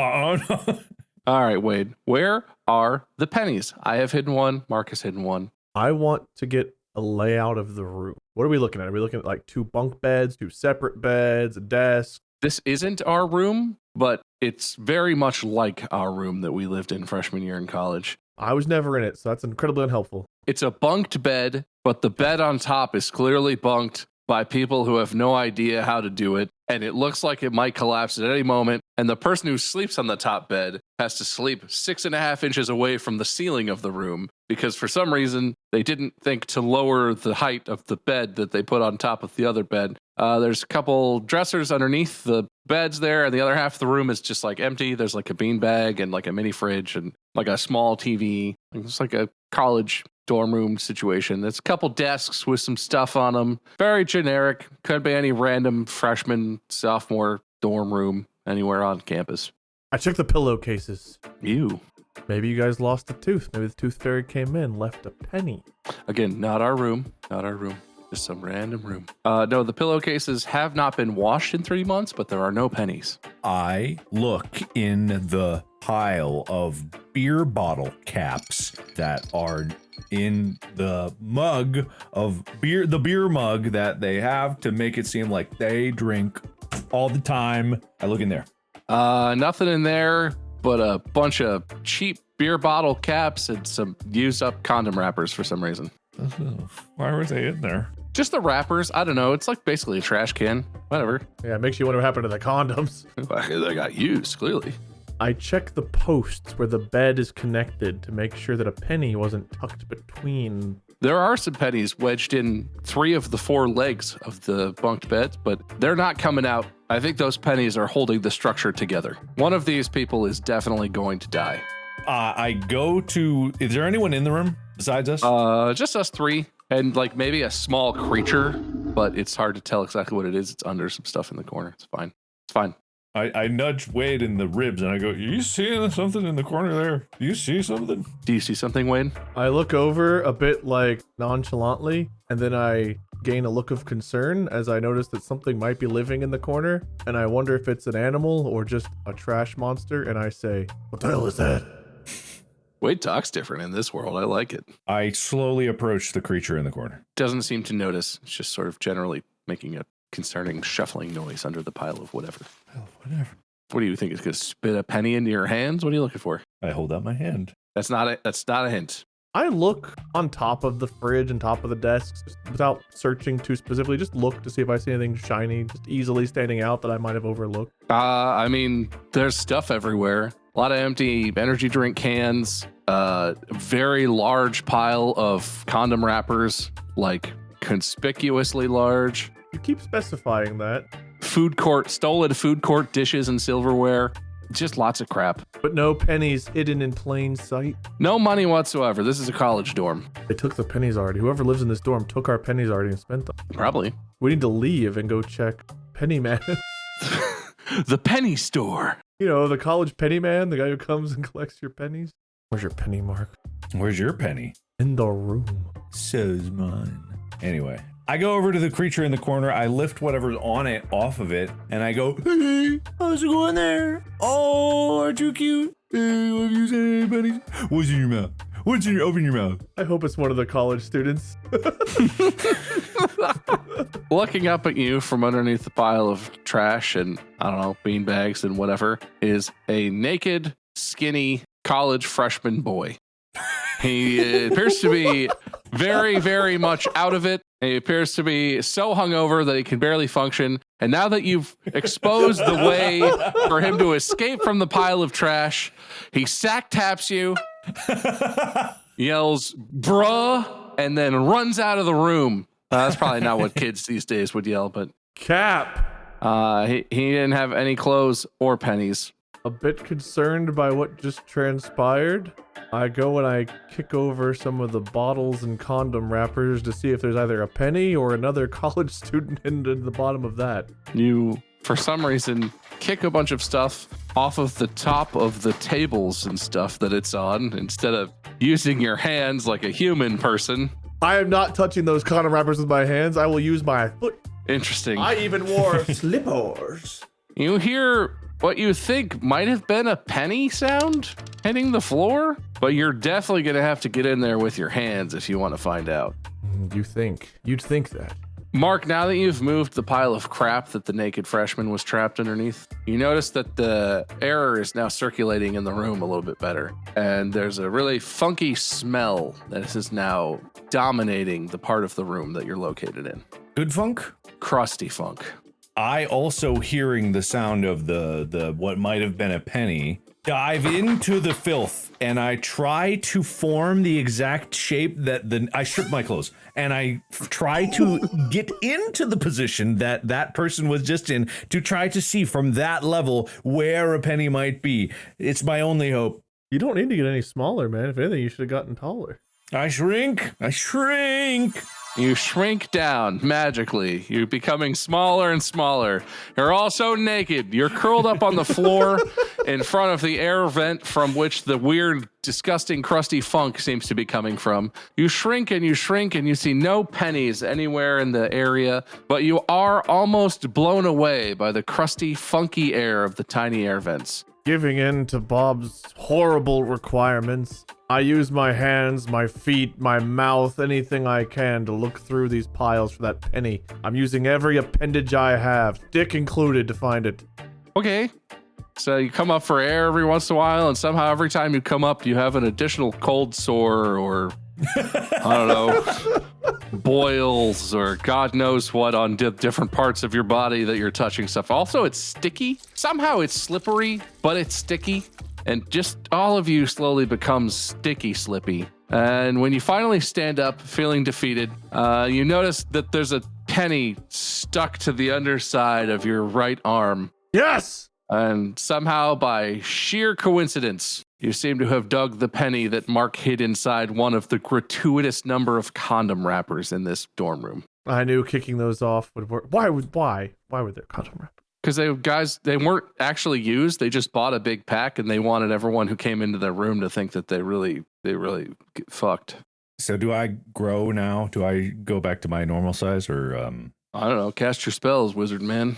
All right, Wade. Where are the pennies? I have hidden one. Mark has hidden one. I want to get a layout of the room. What are we looking at? Are we looking at like 2 bunk beds, 2 separate beds, a desk? This isn't our room, but it's very much like our room that we lived in freshman year in college. I was never in it, so that's incredibly unhelpful. It's a bunked bed, but the bed on top is clearly bunked by people who have no idea how to do it, and it looks like it might collapse at any moment, and the person who sleeps on the top bed has to sleep 6.5 inches away from the ceiling of the room, because for some reason, they didn't think to lower the height of the bed that they put on top of the other bed. There's a couple dressers underneath the beds there, and the other half of the room is just like empty. There's like a beanbag and like a mini fridge and like a small TV. It's like a college dorm room situation. There's a couple desks with some stuff on them. Very generic. Could be any random freshman, sophomore dorm room anywhere on campus. I checked the pillowcases. Ew. Maybe you guys lost a tooth. Maybe the tooth fairy came in, left a penny. Again, not our room. Not our room. Just some random room. No, the pillowcases have not been washed in 3 months, but there are no pennies. I look in the pile of beer bottle caps that are in the mug of beer, the beer mug that they have to make it seem like they drink all the time. I look in there. Nothing in there but a bunch of cheap beer bottle caps and some used up condom wrappers for some reason. Why were they in there? Just the wrappers. I don't know. It's like basically a trash can. Whatever. Yeah, it makes you wonder what happened to the condoms. They got used, clearly. I checked the posts where the bed is connected to make sure that a penny wasn't tucked between. There are some pennies wedged in 3 of the 4 legs of the bunked beds, but they're not coming out. I think those pennies are holding the structure together. One of these people is definitely going to die. I go to. Is there anyone in the room besides us? Just us 3. And like maybe a small creature, but it's hard to tell exactly what it is. It's under some stuff in the corner. It's fine. It's fine. I nudge Wade in the ribs and I go, "Are you seeing something in the corner there? Do you see something?" Do you see something, Wade? I look over a bit like nonchalantly, and then I gain a look of concern as I notice that something might be living in the corner, and I wonder if it's an animal or just a trash monster, and I say, "What the hell is that?" Wade talks different in this world. I like it. I slowly approach the creature in the corner. Doesn't seem to notice. It's just sort of generally making a concerning shuffling noise under the pile of whatever. Whatever. What do you think? It's going to spit a penny into your hands? What are you looking for? I hold out my hand. That's not a hint. I look on top of the fridge and top of the desks just without searching too specifically. Just look to see if I see anything shiny, just easily standing out that I might have overlooked. I mean, there's stuff everywhere. A lot of empty energy drink cans, very large pile of condom wrappers, like conspicuously large. You keep specifying that. Stolen food court dishes and silverware. Just lots of crap. But no pennies hidden in plain sight. No money whatsoever. This is a college dorm. They took the pennies already. Whoever lives in this dorm took our pennies already and spent them. Probably. We need to leave and go check Penny Man. The penny store. You know, the college penny man, the guy who comes and collects your pennies. Where's your penny, Mark? Where's your penny? In the room. So's mine. Anyway, I go over to the creature in the corner. I lift whatever's on it off of it, and I go, "Hey, how's it going there? Oh, aren't you cute? Hey, have you seen any pennies? What's in your mouth? Open your mouth." I hope it's one of the college students. Looking up at you from underneath the pile of trash and, I don't know, bean bags and whatever, is a naked, skinny college freshman boy. He appears to be very, very much out of it. He appears to be so hungover that he can barely function. And now that you've exposed the way for him to escape from the pile of trash, he sack taps you, yells, "Bruh," and then runs out of the room. That's probably not what kids these days would yell, but Cap. he didn't have any clothes or pennies. A bit concerned by what just transpired, I go and I kick over some of the bottles and condom wrappers to see if there's either a penny or another college student into the bottom of that. You, for some reason, kick a bunch of stuff off of the top of the tables and stuff that it's on instead of using your hands like a human person. I am not touching those condom wrappers with my hands. I will use my foot. Interesting. I even wore slippers. You hear what you think might have been a penny sound hitting the floor, but you're definitely going to have to get in there with your hands if you want to find out. You'd think that. Mark, now that you've moved the pile of crap that the naked freshman was trapped underneath, you notice that the air is now circulating in the room a little bit better. And there's a really funky smell that is now dominating the part of the room that you're located in. Good funk? Crusty funk. I also hearing the sound of the what might have been a penny, dive into the filth and I try to form the exact shape that I strip my clothes and I try to get into the position that person was just in to try to see from that level where a penny might be. It's my only hope. You don't need to get any smaller, man. If anything, you should have gotten taller. I shrink. You shrink down magically. You're becoming smaller and smaller. You're also naked. You're curled up on the floor in front of the air vent from which the weird, disgusting, crusty funk seems to be coming from. You shrink and you see no pennies anywhere in the area, but you are almost blown away by the crusty, funky air of the tiny air vents. Giving in to Bob's horrible requirements, I use my hands, my feet, my mouth, anything I can to look through these piles for that penny. I'm using every appendage I have, dick included, to find it. Okay. So you come up for air every once in a while, and somehow every time you come up, you have an additional cold sore or, I don't know, boils or God knows what on different parts of your body that you're touching stuff. Also, it's sticky. Somehow it's slippery, but it's sticky. And just all of you slowly becomes sticky slippy. And when you finally stand up, feeling defeated, you notice that there's a penny stuck to the underside of your right arm. Yes! And somehow, by sheer coincidence, you seem to have dug the penny that Mark hid inside one of the gratuitous number of condom wrappers in this dorm room. I knew kicking those off would work. Why were there condom wrappers? Because they weren't actually used. They just bought a big pack, and they wanted everyone who came into their room to think that they really get fucked. So do I grow now? Do I go back to my normal size or I don't know. Cast your spells, wizard man.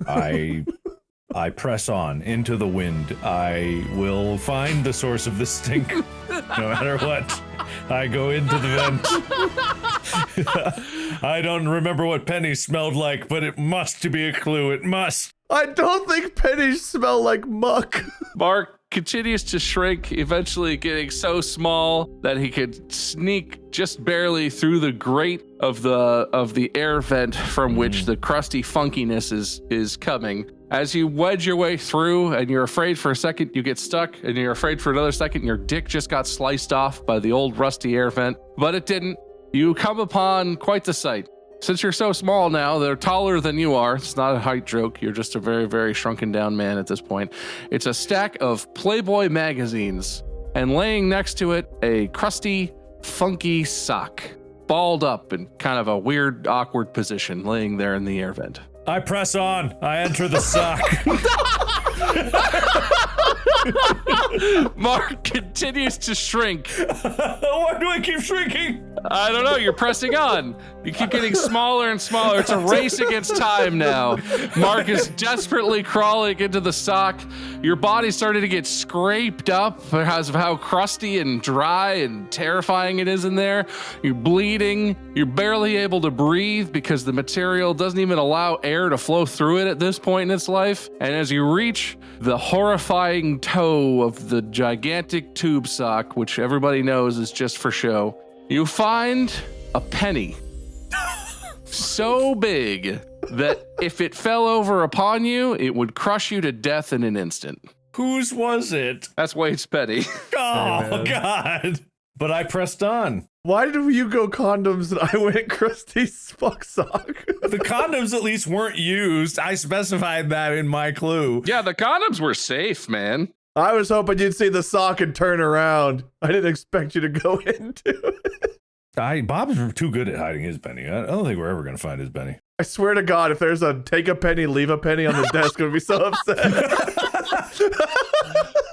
I press on into the wind. I will find the source of the stink, no matter what. I go into the vent. I don't remember what pennies smelled like, but it must be a clue. It must. I don't think pennies smell like muck. Mark, continues to shrink, eventually getting so small that he could sneak just barely through the grate of the air vent from which the crusty funkiness is coming. As you wedge your way through and you're afraid for a second, you get stuck, and you're afraid for another second, your dick just got sliced off by the old rusty air vent, but it didn't. You come upon quite the sight. Since you're so small now, they're taller than you are. It's not a height joke. You're just a very, very shrunken down man at this point. It's a stack of Playboy magazines, and laying next to it, a crusty, funky sock, balled up in kind of a weird, awkward position, laying there in the air vent. I press on. I enter the sock. Mark continues to shrink. Why do I keep shrinking? I don't know. You're pressing on. You keep getting smaller and smaller. It's a race against time now. Mark is desperately crawling into the sock. Your body's starting to get scraped up because of how crusty and dry and terrifying it is in there. You're bleeding. You're barely able to breathe because the material doesn't even allow air to flow through it at this point in its life. And as you reach the horrifying toe of the gigantic tube sock, which everybody knows is just for show, you find a penny so big that if it fell over upon you, it would crush you to death in an instant. Whose was it? That's Wade's penny. Oh, God. But I pressed on. Why did you go condoms and I went crusty fuck sock? The condoms at least weren't used. I specified that in my clue. Yeah, the condoms were safe, man. I was hoping you'd see the sock and turn around. I didn't expect you to go into it. Bob's too good at hiding his penny. I don't think we're ever going to find his penny. I swear to God, if there's a take a penny, leave a penny on the desk, I'm going to be so upset.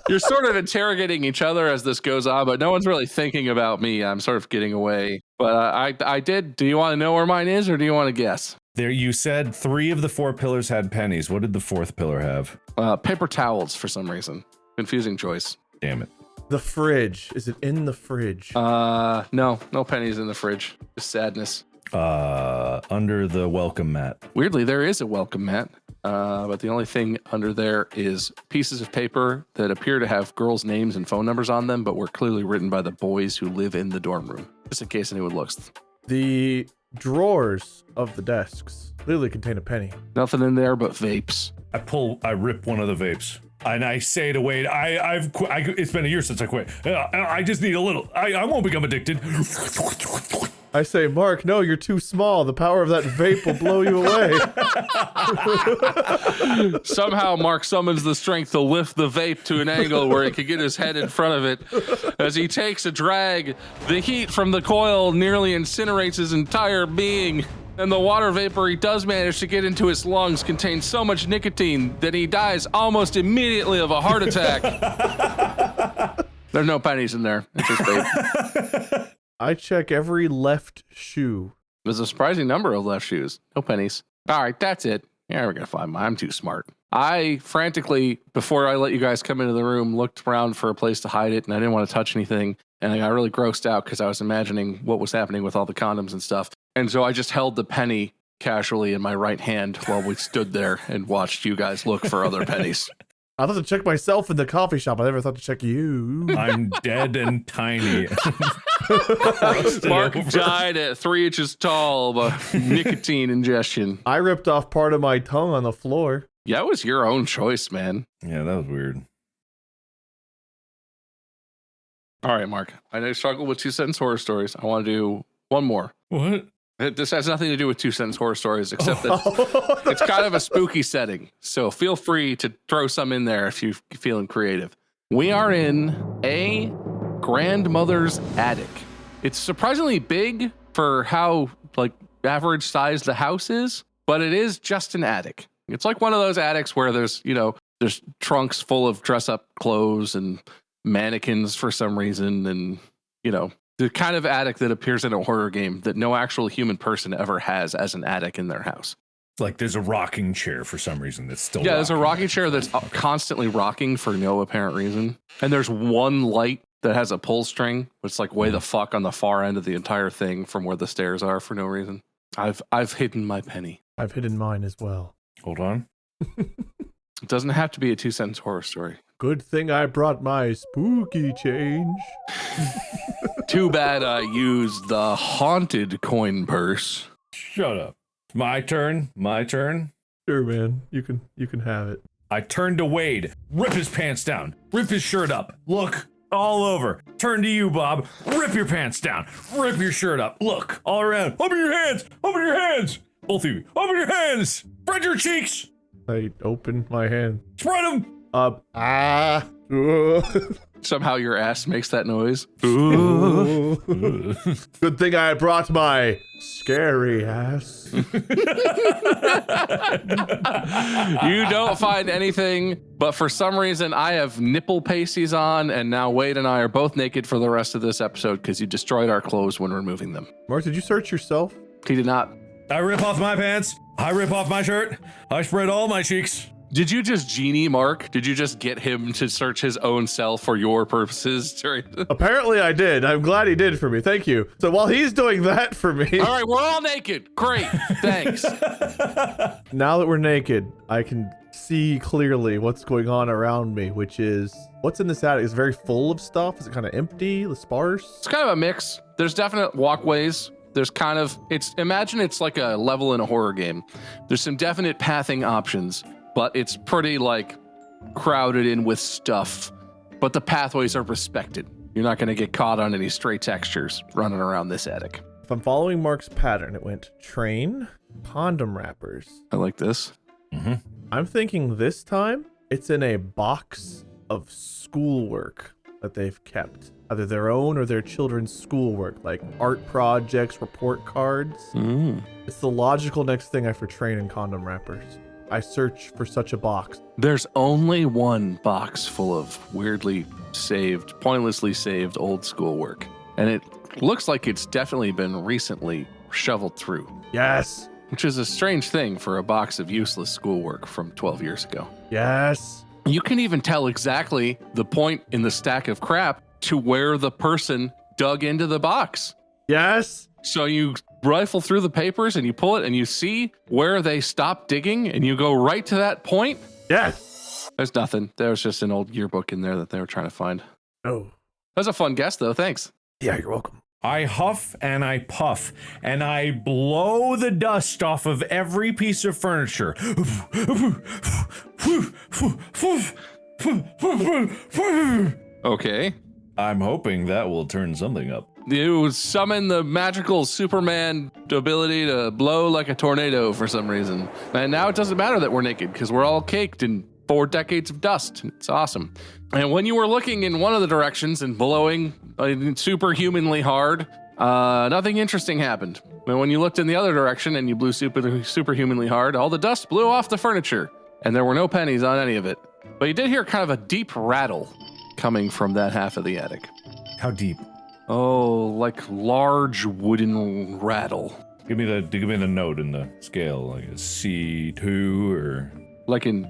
You're sort of interrogating each other as this goes on, but no one's really thinking about me. I'm sort of getting away. But I did. Do you want to know where mine is, or do you want to guess? There, you said 3 of the 4 pillars had pennies. What did the 4th pillar have? Paper towels for some reason. Confusing choice. Damn it. The fridge. Is it in the fridge? No pennies in the fridge. Just sadness. Under the welcome mat. Weirdly, there is a welcome mat. But the only thing under there is pieces of paper that appear to have girls' names and phone numbers on them, but were clearly written by the boys who live in the dorm room, just in case anyone looks. The drawers of the desks clearly contain a penny. Nothing in there but vapes. I rip one of the vapes. And I say to Wade, it's been a year since I quit. I just need a little. I won't become addicted. I say, Mark, no, you're too small. The power of that vape will blow you away. Somehow Mark summons the strength to lift the vape to an angle where he can get his head in front of it. As he takes a drag, the heat from the coil nearly incinerates his entire being. And the water vapor he does manage to get into his lungs contains so much nicotine that he dies almost immediately of a heart attack. There's no pennies in there. It's just vape. I check every left shoe. There's a surprising number of left shoes. No pennies. All right, that's it. Yeah, we're going to find mine. I'm too smart. I frantically, before I let you guys come into the room, looked around for a place to hide it, and I didn't want to touch anything. And I got really grossed out because I was imagining what was happening with all the condoms and stuff. And so I just held the penny casually in my right hand while we stood there and watched you guys look for other pennies. I thought to check myself in the coffee shop. I never thought to check you. I'm dead and tiny. Mark died at 3 inches tall of a nicotine ingestion. I ripped off part of my tongue on the floor. Yeah, it was your own choice, man. Yeah, that was weird. All right, Mark. I know you struggle with 2-sentence horror stories. I want to do one more. What? This has nothing to do with 2-sentence horror stories, except that it's kind of a spooky setting. So feel free to throw some in there if you're feeling creative. We are in a grandmother's attic. It's surprisingly big for how average size the house is, but it is just an attic. It's like one of those attics where there's trunks full of dress up clothes and mannequins for some reason, and the kind of attic that appears in a horror game that no actual human person ever has as an attic in their house. Like there's a rocking chair for some reason that's still there's a rocking chair that's constantly rocking for no apparent reason. And there's one light that has a pull string, which is way the fuck on the far end of the entire thing from where the stairs are for no reason. I've hidden my penny. I've hidden mine as well. Hold on. It doesn't have to be a 2-sentence horror story. Good thing I brought my spooky change. Too bad I used the haunted coin purse. Shut up. My turn. My turn. Sure, man. You can have it. I turn to Wade. Rip his pants down. Rip his shirt up. Look. All over. Turn to you, Bob. Rip your pants down. Rip your shirt up. Look. All around. Open your hands. Open your hands. Both of you. Open your hands. Spread your cheeks. I opened my hand. Spread them. Somehow your ass makes that noise. Good thing I brought my scary ass. You don't find anything, but for some reason I have nipple pasties on, and now Wade and I are both naked for the rest of this episode because you destroyed our clothes when removing them. Mark, did you search yourself? He did not. I rip off my pants. I rip off my shirt. I spread all my cheeks. Did you just genie Mark? Did you just get him to search his own self for your purposes? Apparently I did. I'm glad he did for me. Thank you. So while he's doing that for me. All right, we're all naked. Great. Thanks. Now that we're naked, I can see clearly what's going on around me, which is what's in this attic. Is it very full of stuff? Is it kind of empty, sparse? It's kind of a mix. There's definite walkways. There's kind of, imagine it's like a level in a horror game. There's some definite pathing options, but it's pretty like crowded in with stuff, but the pathways are respected. You're not going to get caught on any stray textures running around this attic. If I'm following Mark's pattern, it went train, condom wrappers. I like this. Mm-hmm. I'm thinking this time it's in a box of schoolwork that they've kept. Either their own or their children's schoolwork, like art projects, report cards. It's the logical next thing after train and condom wrappers. I search for such a box. There's only one box full of weirdly saved, pointlessly saved old schoolwork. And it looks like it's definitely been recently shoveled through. Yes. Which is a strange thing for a box of useless schoolwork from 12 years ago. Yes. You can even tell exactly the point in the stack of crap to where the person dug into the box. Yes. So you rifle through the papers and you pull it and you see where they stopped digging and you go right to that point. Yes. There's nothing. There was just an old yearbook in there that they were trying to find. Oh. That was a fun guess though. Thanks. Yeah, you're welcome. I huff and I puff and I blow the dust off of every piece of furniture. Okay. I'm hoping that will turn something up. You summon the magical Superman ability to blow like a tornado for some reason. And now it doesn't matter that we're naked because we're all caked in 4 decades of dust. It's awesome. And when you were looking in one of the directions and blowing superhumanly hard, nothing interesting happened. And when you looked in the other direction and you blew superhumanly hard, all the dust blew off the furniture and there were no pennies on any of it. But you did hear kind of a deep rattle coming from that half of the attic. How deep? Oh, like large wooden rattle. Give me the note in the scale, like a C2 or Like a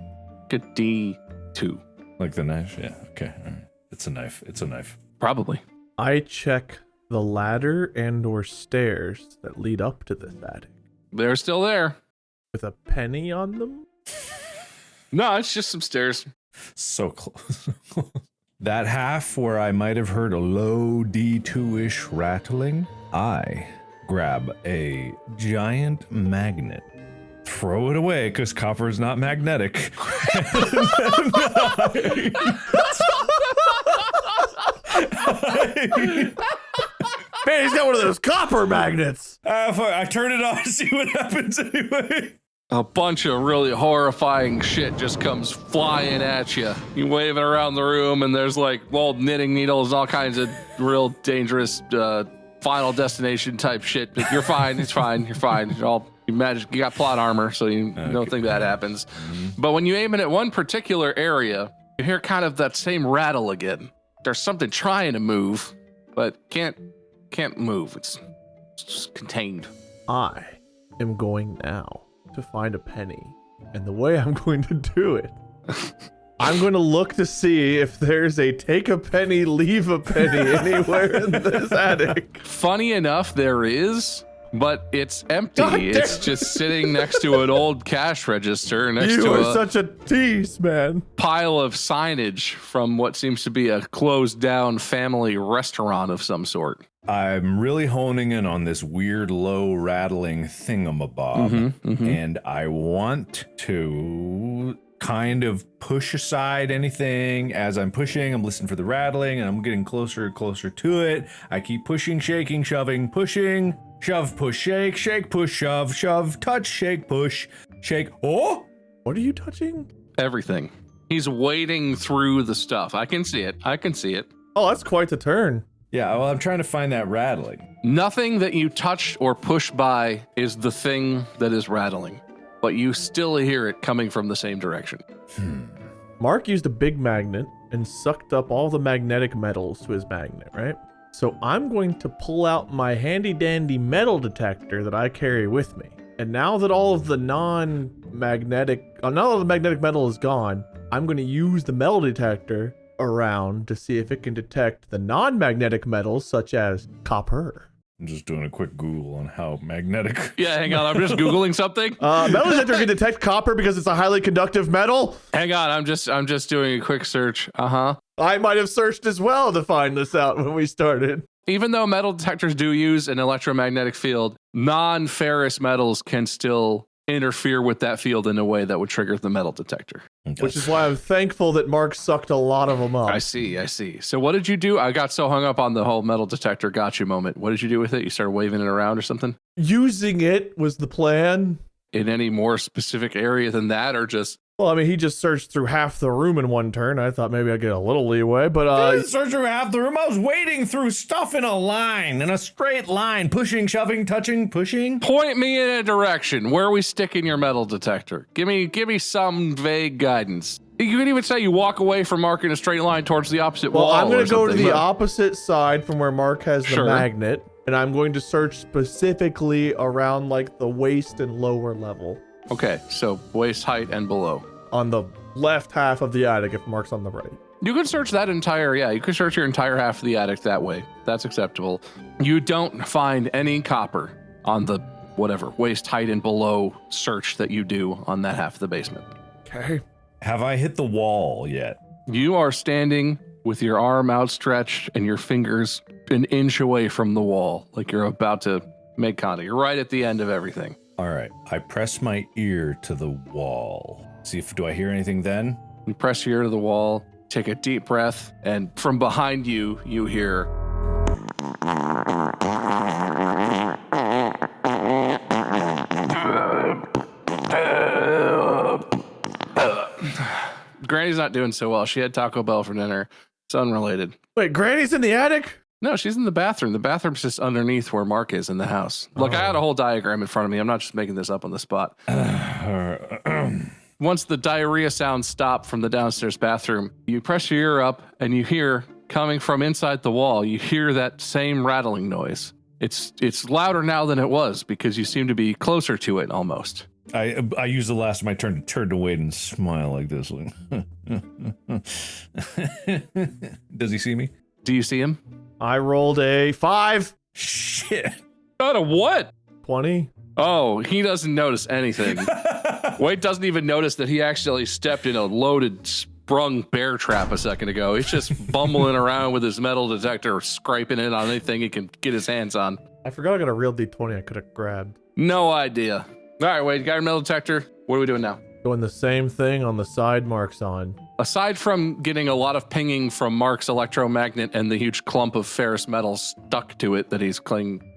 D2. like the knife. Yeah. Okay. All right. It's a knife. It's a knife. Probably. I check the ladder and or stairs that lead up to this attic. They're still there. With a penny on them? No, it's just some stairs. So close. That half where I might have heard a low D2-ish rattling, I grab a giant magnet, throw it away because copper is not magnetic. Hey, he's got one of those copper magnets. I turn it on to see what happens anyway. A bunch of really horrifying shit just comes flying at you. You wave it around the room and there's like old knitting needles, all kinds of real dangerous Final Destination type shit. But you're fine. It's fine. You're fine. You got plot armor, so you don't think that happens. Mm-hmm. But when you aim it at one particular area, you hear kind of that same rattle again. There's something trying to move, but can't move. It's just contained. I am going now to find a penny. And the way I'm going to do it, I'm going to look to see if there's a take a penny, leave a penny anywhere in this attic. Funny enough, there is. but it's empty. God damn. It's just sitting next to an old cash register next You to are a such a tease, man. pile of signage from what seems to be a closed down family restaurant of some sort. I'm really honing in on this weird low rattling thingamabob, and I want to kind of push aside anything. As I'm pushing, I'm listening for the rattling, and I'm getting closer and closer to it. I keep pushing, shaking, shoving, pushing, shove, push, shake, shake, push, shove, shove, touch, shake, push, shake. Oh! What are you touching? Everything. He's wading through the stuff. I can see it. I can see it. Oh, that's quite the turn. Yeah, well, I'm trying to find that rattling. Nothing that you touch or push by is the thing that is rattling, but you still hear it coming from the same direction. Mark used a big magnet and sucked up all the magnetic metals to his magnet, right? So I'm going to pull out my handy dandy metal detector that I carry with me. And now that all of the magnetic metal is gone, I'm going to use the metal detector around to see if it can detect the non-magnetic metals such as copper. I'm just doing a quick Google on how magnetic. Yeah, hang on. I'm just Googling something. Metal detector can detect copper because it's a highly conductive metal. Hang on. I'm just doing a quick search. I might have searched as well to find this out when we started. Even though metal detectors do use an electromagnetic field, non-ferrous metals can still interfere with that field in a way that would trigger the metal detector. Which is why I'm thankful that Mark sucked a lot of them up. I see. So what did you do? I got so hung up on the whole metal detector gotcha moment. What did you do with it? You started waving it around or something? Using it was the plan. In any more specific area than that, or just... Well, I mean, he just searched through half the room in one turn. I thought maybe I'd get a little leeway, but I didn't search through half the room. I was wading through stuff in a line, in a straight line, pushing, shoving, touching, pushing. Point me in a direction. Where are we sticking your metal detector? Give me some vague guidance. You could even say you walk away from Mark in a straight line towards the opposite wall. I'm going or to go to something, the but- opposite side from where Mark has the Sure. magnet, and I'm going to search specifically around like the waist and lower level Okay, so waist height and below. on the left half of the attic if Mark's on the right. You could search that you could search your entire half of the attic that way. That's acceptable. You don't find any copper on the whatever waist height and below search that you do on that half of the basement. Okay. Have I hit the wall yet? You are standing with your arm outstretched and your fingers an inch away from the wall, like you're about to make contact. You're right at the end of everything. All right. I press my ear to the wall. See if do I hear anything then? You press your ear to the wall, take a deep breath, and from behind you, you hear... Granny's not doing so well. She had Taco Bell for dinner. It's unrelated. Wait, Granny's in the attic? No, she's in the bathroom. The bathroom's just underneath where Mark is in the house. Look, I had a whole diagram in front of me. I'm not just making this up on the spot. Once the diarrhea sounds stop from the downstairs bathroom, you press your ear up and you hear, coming from inside the wall, you hear that same rattling noise. It's louder now than it was because you seem to be closer to it almost. I use the last of my turn to turn to Wade and smile like this. Does he see me? Do you see him? I rolled a 5. Shit. Out of what? 20. Oh, he doesn't notice anything. Wade doesn't even notice that he actually stepped in a loaded, sprung bear trap a second ago. He's just bumbling around with his metal detector, scraping it on anything he can get his hands on. I forgot I got a real D20 I could have grabbed. No idea. All right, Wade, you got your metal detector. What are we doing now? Doing the same thing on the side Mark's on. Aside from getting a lot of pinging from Mark's electromagnet and the huge clump of ferrous metal stuck to it that he's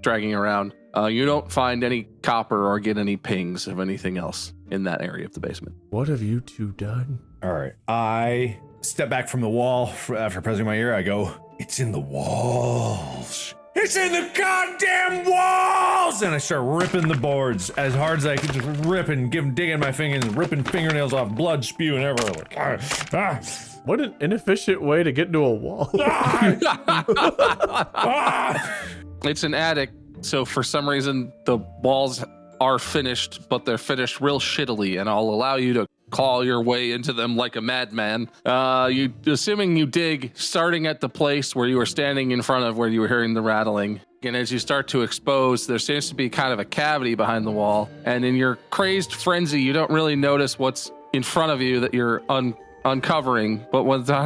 dragging around, you don't find any copper or get any pings of anything else in that area of the basement. What have you two done? All right. I step back from the wall after pressing my ear. I go, it's in the walls. It's in the goddamn walls! And I start ripping the boards as hard as I can, just ripping, digging my fingers, ripping fingernails off, blood spewing everywhere. Like, What an inefficient way to get into a wall. It's an attic, so for some reason the walls are finished, but they're finished real shittily, and I'll allow you to claw your way into them like a madman. Assuming you dig, starting at the place where you were standing in front of where you were hearing the rattling, And as you start to expose, there seems to be kind of a cavity behind the wall. And in your crazed frenzy, you don't really notice what's in front of you that you're uncovering. But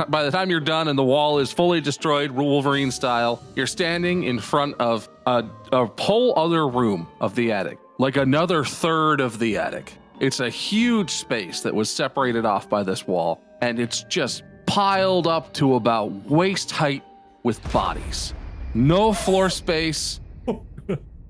by the time you're done and the wall is fully destroyed, Wolverine style, you're standing in front of a whole other room of the attic, like another third of the attic. It's a huge space that was separated off by this wall, and it's just piled up to about waist height with bodies. No floor space,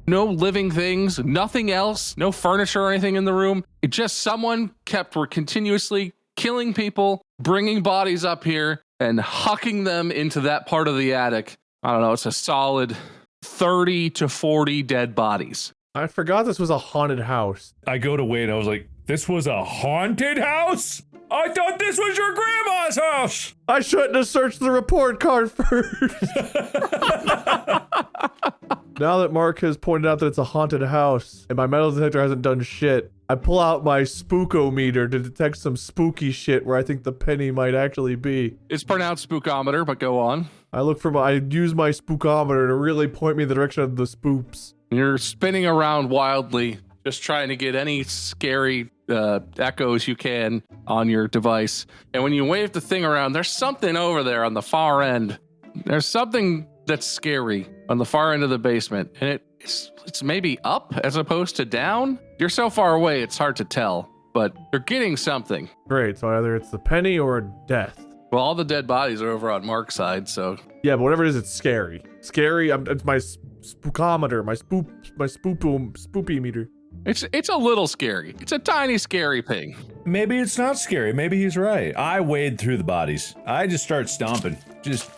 no living things, nothing else, no furniture or anything in the room. It just someone were continuously killing people, bringing bodies up here and hucking them into that part of the attic. I don't know, it's a solid 30 to 40 dead bodies. I forgot this was a haunted house. I go to Wade, I was like, this was a haunted house? I thought this was your grandma's house. I shouldn't have searched the report card first. Now that Mark has pointed out that it's a haunted house and my metal detector hasn't done shit, I pull out my spookometer to detect some spooky shit where I think the penny might actually be. It's pronounced spookometer, but go on. I use my spookometer to really point me in the direction of the spoops. You're spinning around wildly, just trying to get any scary echoes you can on your device. And when you wave the thing around, there's something over there on the far end. There's something that's scary on the far end of the basement. And it's maybe up as opposed to down. You're so far away, it's hard to tell, but you're getting something. Great, so either it's the penny or death. Well, all the dead bodies are over on Mark's side, so. Yeah, but whatever it is, it's scary. Scary, it's my spookometer, my spoopy meter. It's a little scary. It's a tiny scary thing. Maybe it's not scary. Maybe he's right. I wade through the bodies. I just start stomping. Just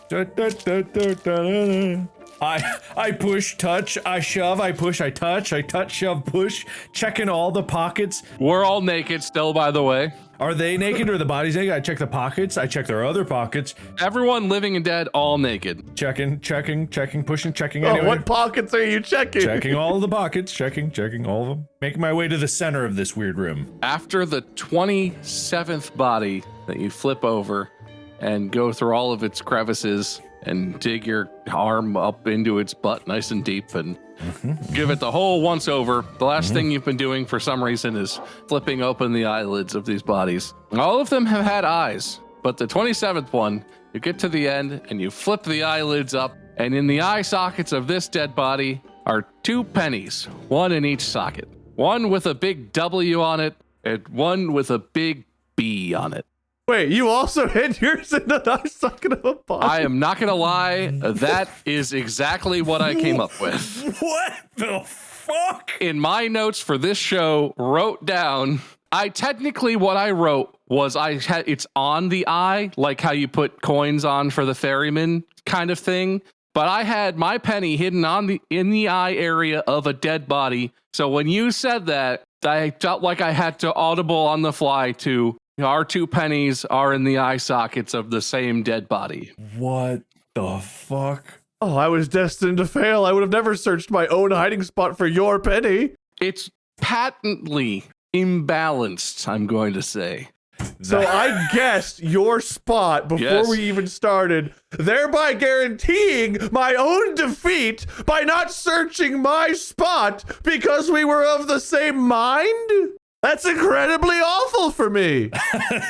I push, touch, I shove, I push, I touch, shove, push, checking all the pockets. We're all naked still, by the way. Are they naked or the bodies naked? I check the pockets. I check their other pockets. Everyone living and dead, all naked. Checking, pushing, checking. Oh, anyway. what pockets are you checking? Checking all of the pockets. Checking all of them. Making my way to the center of this weird room. After the 27th body that you flip over and go through all of its crevices and dig your arm up into its butt nice and deep and give it the whole once over. The last thing you've been doing for some reason is flipping open the eyelids of these bodies. All of them have had eyes, but the 27th one, you get to the end and you flip the eyelids up, and in the eye sockets of this dead body are 2 pennies, one in each socket. One with a big W on it and one with a big B on it. Wait, you also hid yours in the eye socket of a body? I am not going to lie. That is exactly what I came up with. What the fuck? In my notes for this show, wrote down, what I wrote was it's on the eye, like how you put coins on for the ferryman kind of thing. But I had my penny hidden in the eye area of a dead body. So when you said that, I felt like I had to audible on the fly to, our 2 pennies are in the eye sockets of the same dead body. What the fuck? Oh, I was destined to fail. I would have never searched my own hiding spot for your penny. It's patently imbalanced, I'm going to say. So I guessed your spot before we even started, thereby guaranteeing my own defeat by not searching my spot because we were of the same mind? That's incredibly awful for me.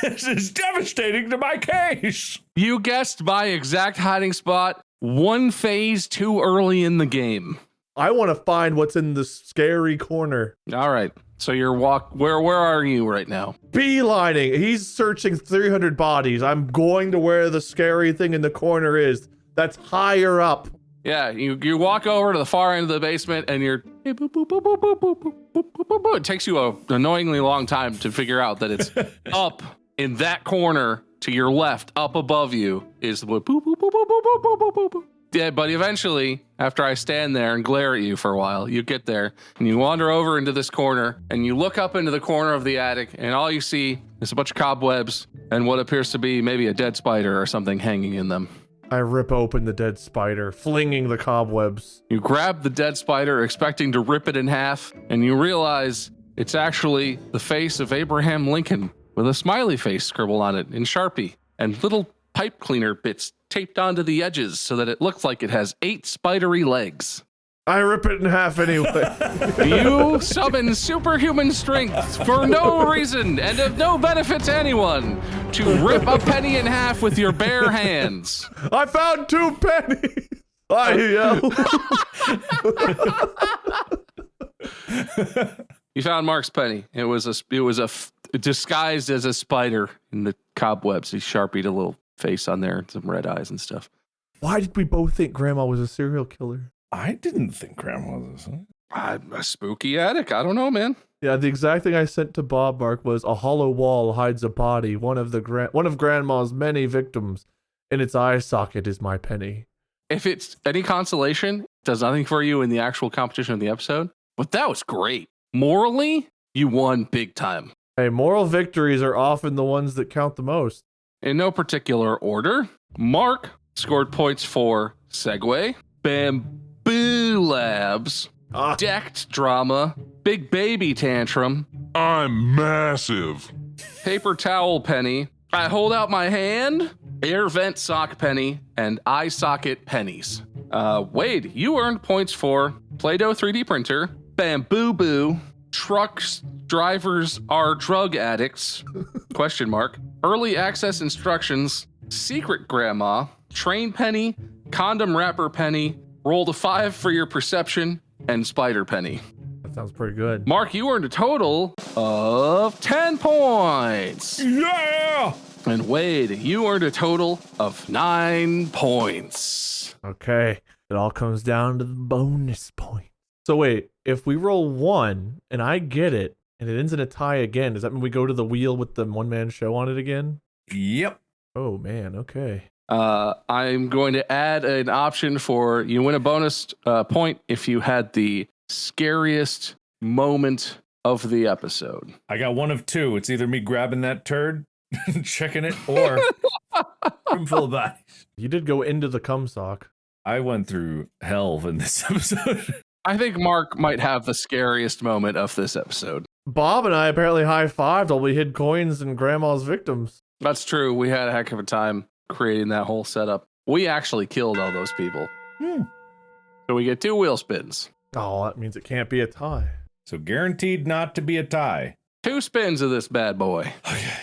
This is devastating to my case. You guessed my exact hiding spot 1 phase too early in the game. I want to find what's in the scary corner. All right. So where are you right now? Beelining. He's searching 300 bodies. I'm going to where the scary thing in the corner is. That's higher up. Yeah, you walk over to the far end of the basement and you're boop, boop, boop, boop, boop, boop, boop, boop, boop, boop. It takes you an annoyingly long time to figure out that it's up in that corner to your left, up above you is the boop, boop, boop, boop, boop, boop, boop, boop, boop, boop. Yeah, but eventually, after I stand there and glare at you for a while, you get there and you wander over into this corner and you look up into the corner of the attic and all you see is a bunch of cobwebs and what appears to be maybe a dead spider or something hanging in them. I rip open the dead spider, flinging the cobwebs. You grab the dead spider, expecting to rip it in half, and you realize it's actually the face of Abraham Lincoln with a smiley face scribbled on it in Sharpie and little pipe cleaner bits taped onto the edges so that it looks like it has 8 spidery legs. I rip it in half anyway. You summon superhuman strength for no reason and of no benefit to anyone to rip a penny in half with your bare hands. I found 2 pennies. I yell. You found Mark's penny. It was disguised as a spider in the cobwebs. He sharpied a little face on there and some red eyes and stuff. Why did we both think Grandma was a serial killer? I didn't think Grandma was. I'm a spooky attic. I don't know, man. Yeah, the exact thing I sent to Bob, Mark, was a hollow wall hides a body. One of Grandma's many victims. In its eye socket is my penny. If it's any consolation, it does nothing for you in the actual competition of the episode. But that was great. Morally, you won big time. Hey, moral victories are often the ones that count the most. In no particular order, Mark scored points for Segway, Bamboo Labs, Decked Drama, Big Baby Tantrum, I'm massive. Paper Towel Penny, I Hold Out My Hand, Air Vent Sock Penny, and Eye Socket Pennies. Wade, you earned points for Play-Doh 3D Printer, Bamboo Boo, Trucks Drivers Are Drug Addicts, question mark, Early Access Instructions, Secret Grandma, Train Penny, Condom Wrapper Penny, Rolled a 5 for your perception, and Spider Penny. That sounds pretty good. Mark, you earned a total of 10 points. Yeah! And Wade, you earned a total of 9 points. Okay, it all comes down to the bonus point. So wait, if we roll 1 and I get it and it ends in a tie again, does that mean we go to the wheel with the one-man show on it again? Yep. Oh man, okay. I'm going to add an option for you win a bonus point if you had the scariest moment of the episode. I got one of 2. It's either me grabbing that turd, checking it, or room full of bodies. You did go into the cum sock. I went through hell in this episode. I think Mark might have the scariest moment of this episode. Bob and I apparently high-fived while we hid coins and Grandma's victims. That's true. We had a heck of a time creating that whole setup. We actually killed all those people. So we get 2 wheel spins. Oh, that means it can't be a tie. So guaranteed not to be a tie. 2 spins of this bad boy. Okay.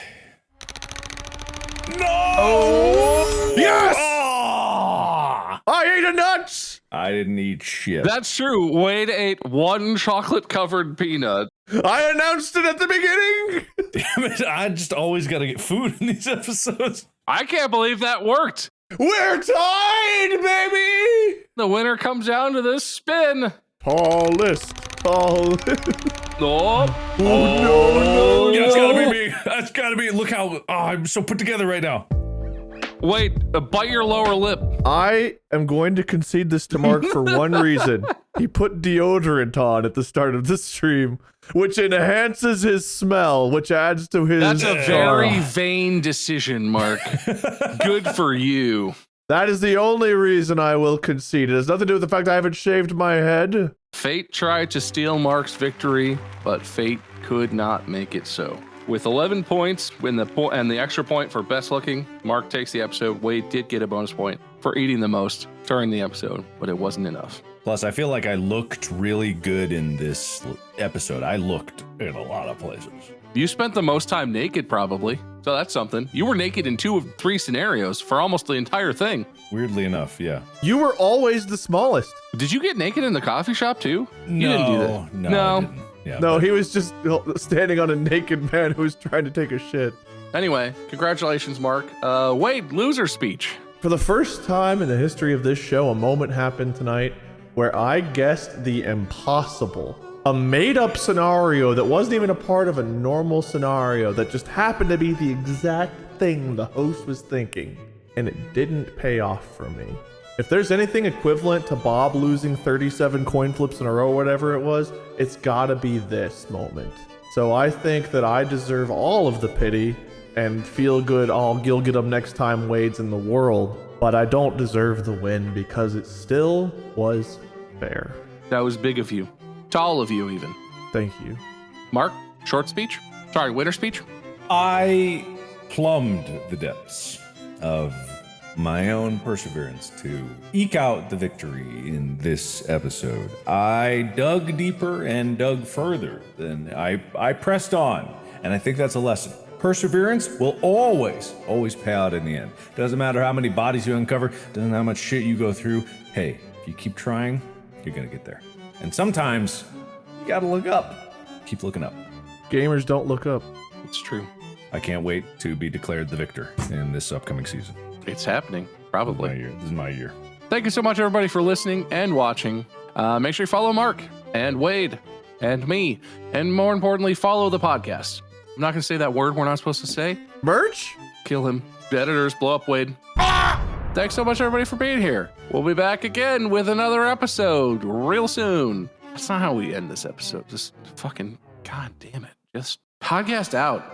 No! Oh! Yes! Ah! I ate a nuts! I didn't eat shit. That's true. Wade ate 1 chocolate-covered peanut. I announced it at the beginning! Damn it, I just always gotta get food in these episodes. I can't believe that worked. We're tied, baby! The winner comes down to this spin. Tallest. Oh, No. That's gotta be me. That's gotta be. Look how I'm so put together right now. wait, bite your lower lip. I am going to concede this to Mark for one reason. He put deodorant on at the start of the stream, which enhances his smell, which adds to his... That's a very vain decision, Mark. Good for you. That is the only reason I will concede. It has nothing to do with the fact I haven't shaved my head. Fate tried to steal Mark's victory, but fate could not make it so. With 11 points and the extra point for best looking, Mark takes the episode. Wade did get a bonus point for eating the most during the episode, but it wasn't enough. Plus, I feel like I looked really good in this episode. I looked in a lot of places. You spent the most time naked, probably. So that's something. You were naked in 2 of 3 scenarios for almost the entire thing. Weirdly enough, yeah. You were always the smallest. Did you get naked in the coffee shop too? No, You didn't do that. No. I didn't. Yeah, No, but- he was just standing on a naked man who was trying to take a shit. Anyway, congratulations, Mark. Wade, loser speech. For the first time in the history of this show, a moment happened tonight where I guessed the impossible. A made-up scenario that wasn't even a part of a normal scenario that just happened to be the exact thing the host was thinking. And it didn't pay off for me. If there's anything equivalent to Bob losing 37 coin flips in a row or whatever it was, it's gotta be this moment. So I think that I deserve all of the pity and feel good you'll get them next time Wade's in the world. But I don't deserve the win because it still was fair. That was big of you. To all of you, even. Thank you. Mark, short speech? Sorry, winner speech? I plumbed the depths of my own perseverance to eke out the victory in this episode. I dug deeper and dug further than I pressed on, and I think that's a lesson. Perseverance will always pay out in the end. Doesn't matter how many bodies you uncover, doesn't matter how much shit you go through. Hey, if you keep trying, you're gonna get there. And sometimes you gotta look up. Keep looking up. Gamers don't look up. It's true. I can't wait to be declared the victor in this upcoming season. It's happening, probably. This is my year. Thank you so much, everybody, for listening and watching. Make sure you follow Mark and Wade and me, and more importantly, follow the podcast. I'm not going to say that word we're not supposed to say. Merch? Kill him. The editors, blow up Wade. Thanks so much, everybody, for being here. We'll be back again with another episode real soon. That's not how we end this episode. Just fucking, god damn it. Just podcast out.